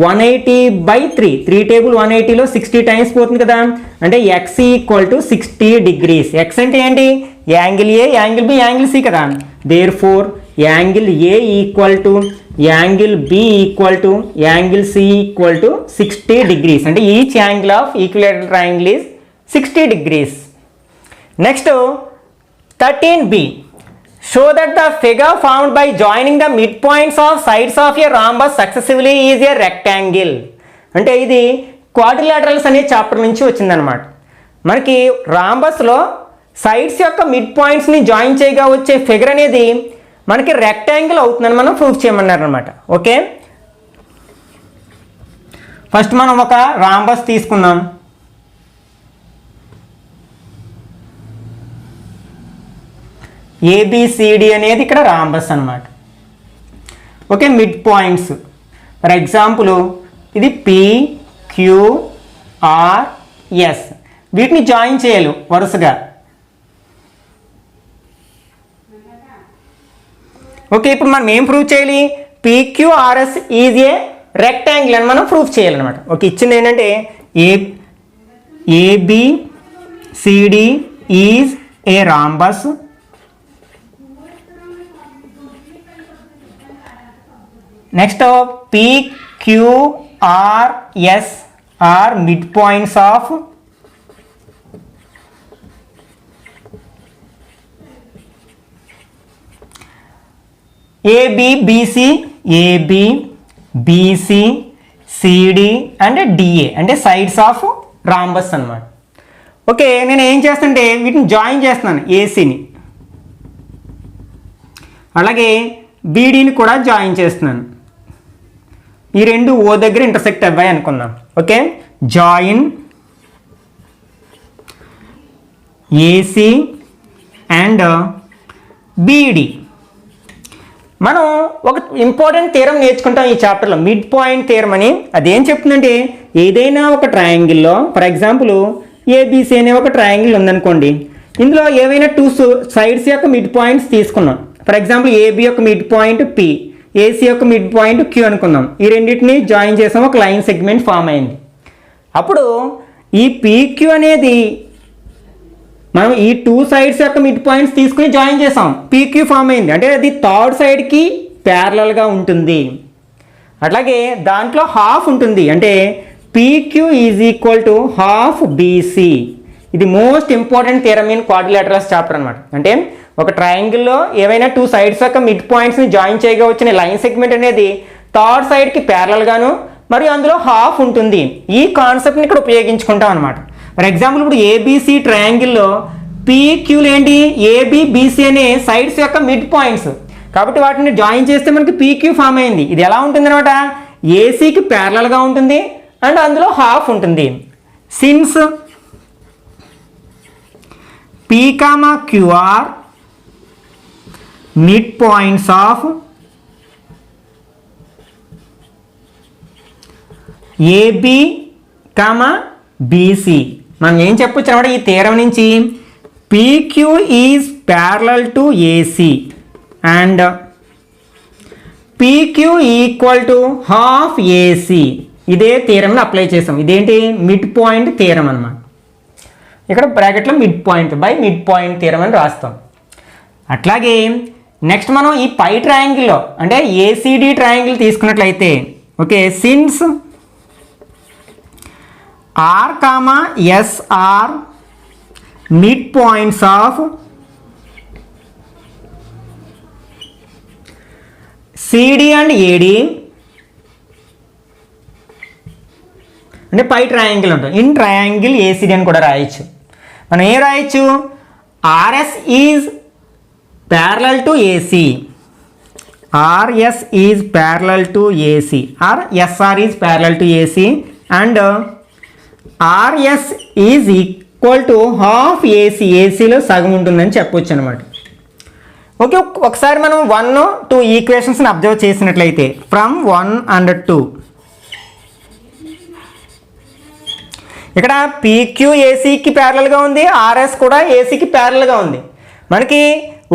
180/3, 3 టేబుల్ 180లో 60 టైమ్స్ పోతుంది కదా, అంటే X equal to 60 degrees. X అంటే ఏంటి, angle A angle B angle C కదా. Therefore angle A equal to angle B equal to angle C equal to 60 degrees, అంటే each angle of equilateral triangle is 60 degrees. Next 13B, show that the figure formed by joining the midpoints of sides of a rhombus successively is a rectangle. అంటే ఇది quadrilaterals అనే chapter నుంచి వచ్చిందనమాట. మనకి రాంబస్లో sides యొక్క mid పాయింట్స్ని join చేయగా వచ్చే ఫిగర్ అనేది మనకి రెక్టాంగిల్ అవుతుందని మనం ప్రూఫ్ చేయమన్నారు అనమాట. ఓకే, ఫస్ట్ మనం ఒక రాంబస్ తీసుకుందాం. ఏబిసిడి అనేది ఇక్కడ రాంబస్ అన్నమాట. Okay, mid points for example ఇది PQRS, వీటిని జాయిన్ చేయాలి వరుసగా. ఓకే, ఇప్పుడు మనం ఏం ప్రూవ్ చేయాలి? PQRS ఈజ్ ఏ రెక్టాంగిల్ అని మనం ప్రూవ్ చేయాలన్నమాట. ఓకే, ఇచ్చింది ఏంటంటే ABCD is a rhombus next PQRS are mid points of ABBC and DA అంటే సైడ్స్ ఆఫ్ రాంబస్ అన్నమాట. ఓకే, నేను ఏం చేస్తుంటే వీటిని జాయిన్ చేస్తున్నాను, ఏసీని అలాగే బీడీని కూడా జాయిన్ చేస్తున్నాను. ఈ రెండు ఓ దగ్గర ఇంటర్సెక్ట్ అవ్వాయి అనుకుందాం. Okay, join AC and BD. మనం ఒక ఇంపార్టెంట్ థియరం నేర్చుకుంటాం ఈ చాప్టర్లో, మిడ్ పాయింట్ థియరం అని. అదేం చెప్తుందంటే ఏదైనా ఒక ట్రయాంగిల్లో ఫర్ ఎగ్జాంపుల్ ఏబిసి అనే ఒక ట్రయాంగిల్ ఉందనుకోండి, ఇందులో ఏవైనా టూ సైడ్స్ యొక్క మిడ్ పాయింట్స్ తీసుకున్నాం. ఫర్ ఎగ్జాంపుల్ ఏబి యొక్క మిడ్ పాయింట్ P, ఏసీ యొక్క మిడ్ పాయింట్ Q అనుకుందాం. ఈ రెండింటిని జాయిన్ చేసాం, ఒక లైన్ సెగ్మెంట్ ఫామ్ అయింది. అప్పుడు ఈ PQ అనేది మనం ఈ టూ సైడ్స్ యొక్క మిడ్ పాయింట్స్ తీసుకుని జాయిన్ చేసాం, PQ ఫామ్ అయింది. అంటే అది థర్డ్ సైడ్కి ప్యారలల్గా ఉంటుంది. అట్లాగే దాంట్లో హాఫ్ ఉంటుంది, అంటే PQ is equal to half BC. ఇది most important theorem in quadrilaterals chapter అనమాట. అంటే ఒక ట్రయాంగిల్లో ఏవైనా టూ సైడ్స్ యొక్క మిడ్ పాయింట్స్ని జాయిన్ చేయగా వచ్చిన లైన్ సెగ్మెంట్ అనేది థర్డ్ సైడ్కి ప్యారలల్గాను మరియు అందులో హాఫ్ ఉంటుంది. ఈ కాన్సెప్ట్ని ఇక్కడ ఉపయోగించుకుంటాం అనమాట. ఫర్ ఎగ్జాంపుల్ ఇప్పుడు ఏబిసి ట్రయాంగిల్లో PQలు ఏంటి? ABBC అనే సైడ్స్ యొక్క మిడ్ పాయింట్స్, కాబట్టి వాటిని జాయిన్ చేస్తే మనకి PQ ఫామ్ అయింది. ఇది ఎలా ఉంటుంది అనమాట? ఏసీకి ప్యారలల్గా ఉంటుంది అండ్ అందులో హాఫ్ ఉంటుంది. Since PQR mid points of ABBC, మనం ఏం చెప్పొచ్చు అనమాట ఈ థియరం నుంచి? PQ is parallel to AC and PQ equal to half AC. ఇదే థియరంని అప్లై చేసాం. ఇదేంటి? మిడ్ పాయింట్ థియరం అన్నమాట. ఇక్కడ బ్రాకెట్లో mid point by mid point theorem అని రాస్తాం. అట్లాగే నెక్స్ట్ మనం ఈ పై ట్రయాంగిల్లో అంటే ACD ట్రయాంగిల్ తీసుకున్నట్లయితే, okay, since R, SR mid points of CD and AD అంటే పై ట్రయాంగిల్ ఉంటుంది. ఇన్ ట్రయాంగిల్ ACD అని కూడా రాయొచ్చు. మనం ఏం రాయొచ్చు? RS is parallel to AC, RS is parallel to AC or SR is parallel to AC and RS is equal to half AC, ACలో సగం ఉంటుందని చెప్పొచ్చు అనమాట. ఓకే, ఒకసారి మనం 1, 2 ఈక్వేషన్స్ని అబ్జర్వ్ చేసినట్లయితే ఫ్రమ్ 1 and 2 ఇక్కడ PQ ACకి ప్యారలల్గా ఉంది, RS కూడా ACకి ప్యారలల్గా ఉంది. మనకి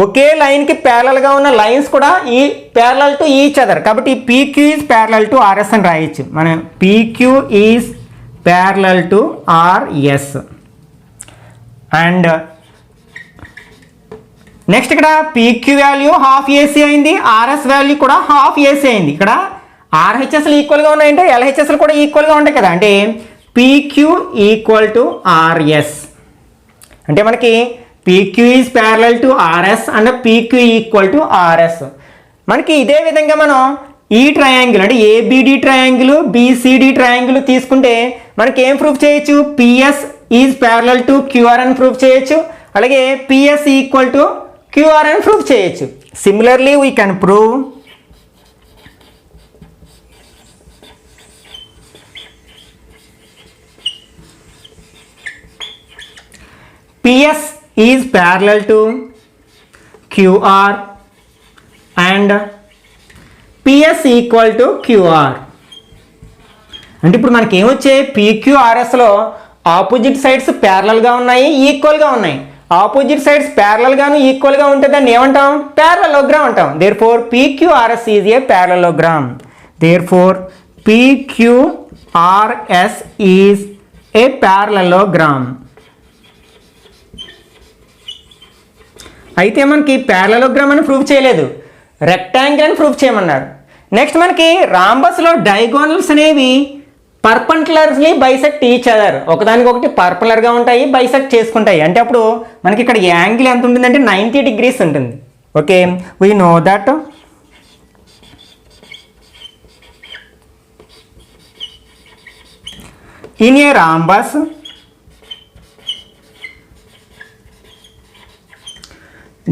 ఒకే లైన్కి ప్యారలల్గా ఉన్న లైన్స్ కూడా ఈ ప్యారలల్ టు ఈచ్ అదర్, కాబట్టి PQ is parallel to RS అని రాయొచ్చు. మనం PQ is parallel to RS and next ఇక్కడ PQ వాల్యూ హాఫ్ AC అయింది, RS వాల్యూ కూడా హాఫ్ AC అయింది. ఇక్కడ RHSలు ఈక్వల్గా ఉన్నాయంటే LHSలు కూడా ఈక్వల్గా ఉంటాయి కదా, అంటే PQ ఈక్వల్ టు RS. అంటే మనకి PQ is parallel to RS and PQ equal to RS. మనకి ఇదే విధంగా మనం ఈ ట్రయాంగిల్ అంటే ABD ట్రయాంగిల్, BCD ట్రయాంగిల్ తీసుకుంటే మనకి ఏం ప్రూఫ్ చేయొచ్చు? PS is parallel to QR అని ప్రూఫ్ చేయొచ్చు. అలాగే PS ఈక్వల్ టు QR అని ప్రూఫ్ చేయొచ్చు. Similarly we can prove PS is parallel to QR and PS equal to QR. అంటే ఇప్పుడు మనకి ఏమొచ్చాయి, పీక్యూఆర్ఎస్లో ఆపోజిట్ సైడ్స్ ప్యారలల్గా ఉన్నాయి, ఈక్వల్గా ఉన్నాయి. ఆపోజిట్ సైడ్స్ ప్యారలల్గాను ఈక్వల్గా ఉంటే దాన్ని ఏమంటాం, ప్యారలలోగ్రామ్ అంటాం. Therefore PQRS is a parallelogram. Therefore PQRS is a parallelogram. అయితే మనకి ప్యారలలోగ్రామ్ అని ప్రూవ్ చేయలేదు, రెక్టాంగిల్ అని ప్రూవ్ చేయమన్నారు. నెక్స్ట్ మనకి రాంబస్లో డయాగోనల్స్ అనేవి పర్పెండిక్యులర్లీ బైసెక్ట్ ఈచ్ అదర్, ఒకదానికొకటి పర్పెండిక్యులర్గా ఉంటాయి, బైసెక్ట్ చేసుకుంటాయి. అంటే అప్పుడు మనకి ఇక్కడ యాంగిల్ ఎంత ఉంటుందంటే 90 degrees ఉంటుంది. Okay, we know that in a rhombus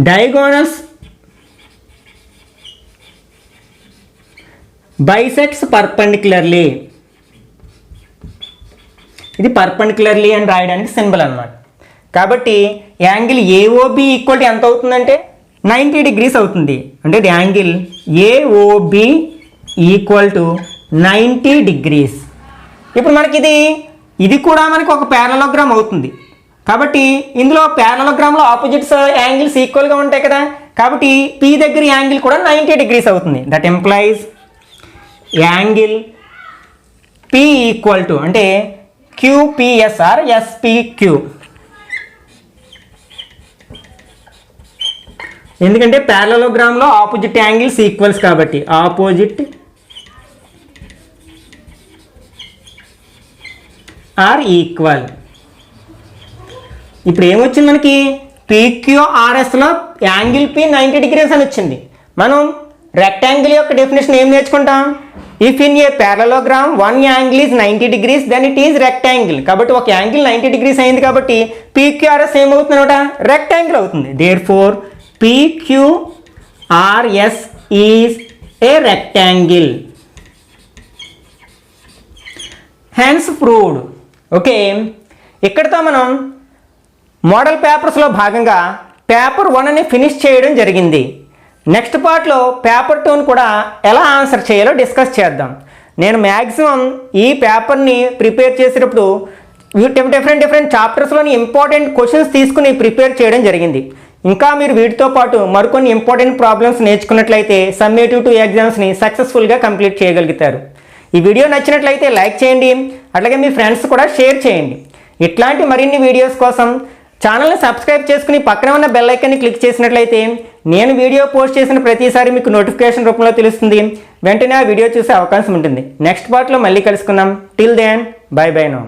diagonals bisects perpendicularly. ఇది పర్పెండిక్యులర్లీ అని రాయడానికి సింబల్ అన్నమాట. కాబట్టి యాంగిల్ ఏఓబి ఈక్వల్ టు ఎంత అవుతుందంటే 90 degrees అవుతుంది. అంటే angle AOB equal to 90 degrees. ఇప్పుడు మనకి ఇది కూడా మనకి ఒక ప్యారలలోగ్రామ్ అవుతుంది. కాబట్టి ఇందులో ప్యారలలోగ్రామ్లో ఆపోజిట్స్ యాంగిల్స్ ఈక్వల్గా ఉంటాయి కదా, కాబట్టి పి దగ్గర యాంగిల్ కూడా 90 degrees అవుతుంది. That employees angle P equal to అంటే QPS ఆర్ SPQ. ఎందుకంటే ప్యారలలోగ్రామ్లో ఆపోజిట్ యాంగిల్స్ ఈక్వల్స్ కాబట్టి ఆపోజిట్ ఆర్ ఈక్వల్. ఇప్పుడు ఏమొచ్చింది మనకి, PQRSలో యాంగిల్ P 90 degrees అని వచ్చింది. మనం రెక్టాంగిల్ యొక్క డెఫినేషన్ ఏం నేర్చుకుంటాం, if in a parallelogram one angle is 90 degrees then it is rectangle. కాబట్టి ఒక యాంగిల్ 90 degrees అయింది కాబట్టి PQRS ఏమవుతుంది అనమాట, రెక్టాంగిల్ అవుతుంది. Therefore PQRS is a rectangle. Hence proved. Okay, ఇక్కడితో మనం మోడల్ పేపర్స్లో భాగంగా పేపర్ 1 అని ఫినిష్ చేయడం జరిగింది. నెక్స్ట్ పార్ట్లో పేపర్ 2ని కూడా ఎలా ఆన్సర్ చేయాలో డిస్కస్ చేద్దాం. నేను మ్యాక్సిమం ఈ పేపర్ని ప్రిపేర్ చేసేటప్పుడు డిఫరెంట్ చాప్టర్స్లోని ఇంపార్టెంట్ క్వశ్చన్స్ తీసుకుని ప్రిపేర్ చేయడం జరిగింది. ఇంకా మీరు వీటితో పాటు మరికొన్ని ఇంపార్టెంట్ ప్రాబ్లమ్స్ నేర్చుకున్నట్లయితే సమ్మేటివ్ 2 ఎగ్జామ్స్ని సక్సెస్ఫుల్గా కంప్లీట్ చేయగలుగుతారు. ఈ వీడియో నచ్చినట్లయితే లైక్ చేయండి, అట్లాగే మీ ఫ్రెండ్స్ కూడా షేర్ చేయండి. ఇట్లాంటి మరిన్ని వీడియోస్ కోసం ఛానల్ని సబ్స్క్రైబ్ చేసుకుని పక్కన ఉన్న బెల్ ఐకాన్ని క్లిక్ చేసినట్లయితే నేను వీడియో పోస్ట్ చేసిన ప్రతిసారి మీకు నోటిఫికేషన్ రూపంలో తెలుస్తుంది. వెంటనే ఆ వీడియో చూసే అవకాశం ఉంటుంది. నెక్స్ట్ పార్ట్లో మళ్ళీ కలుసుకుందాం. Till then bye bye now.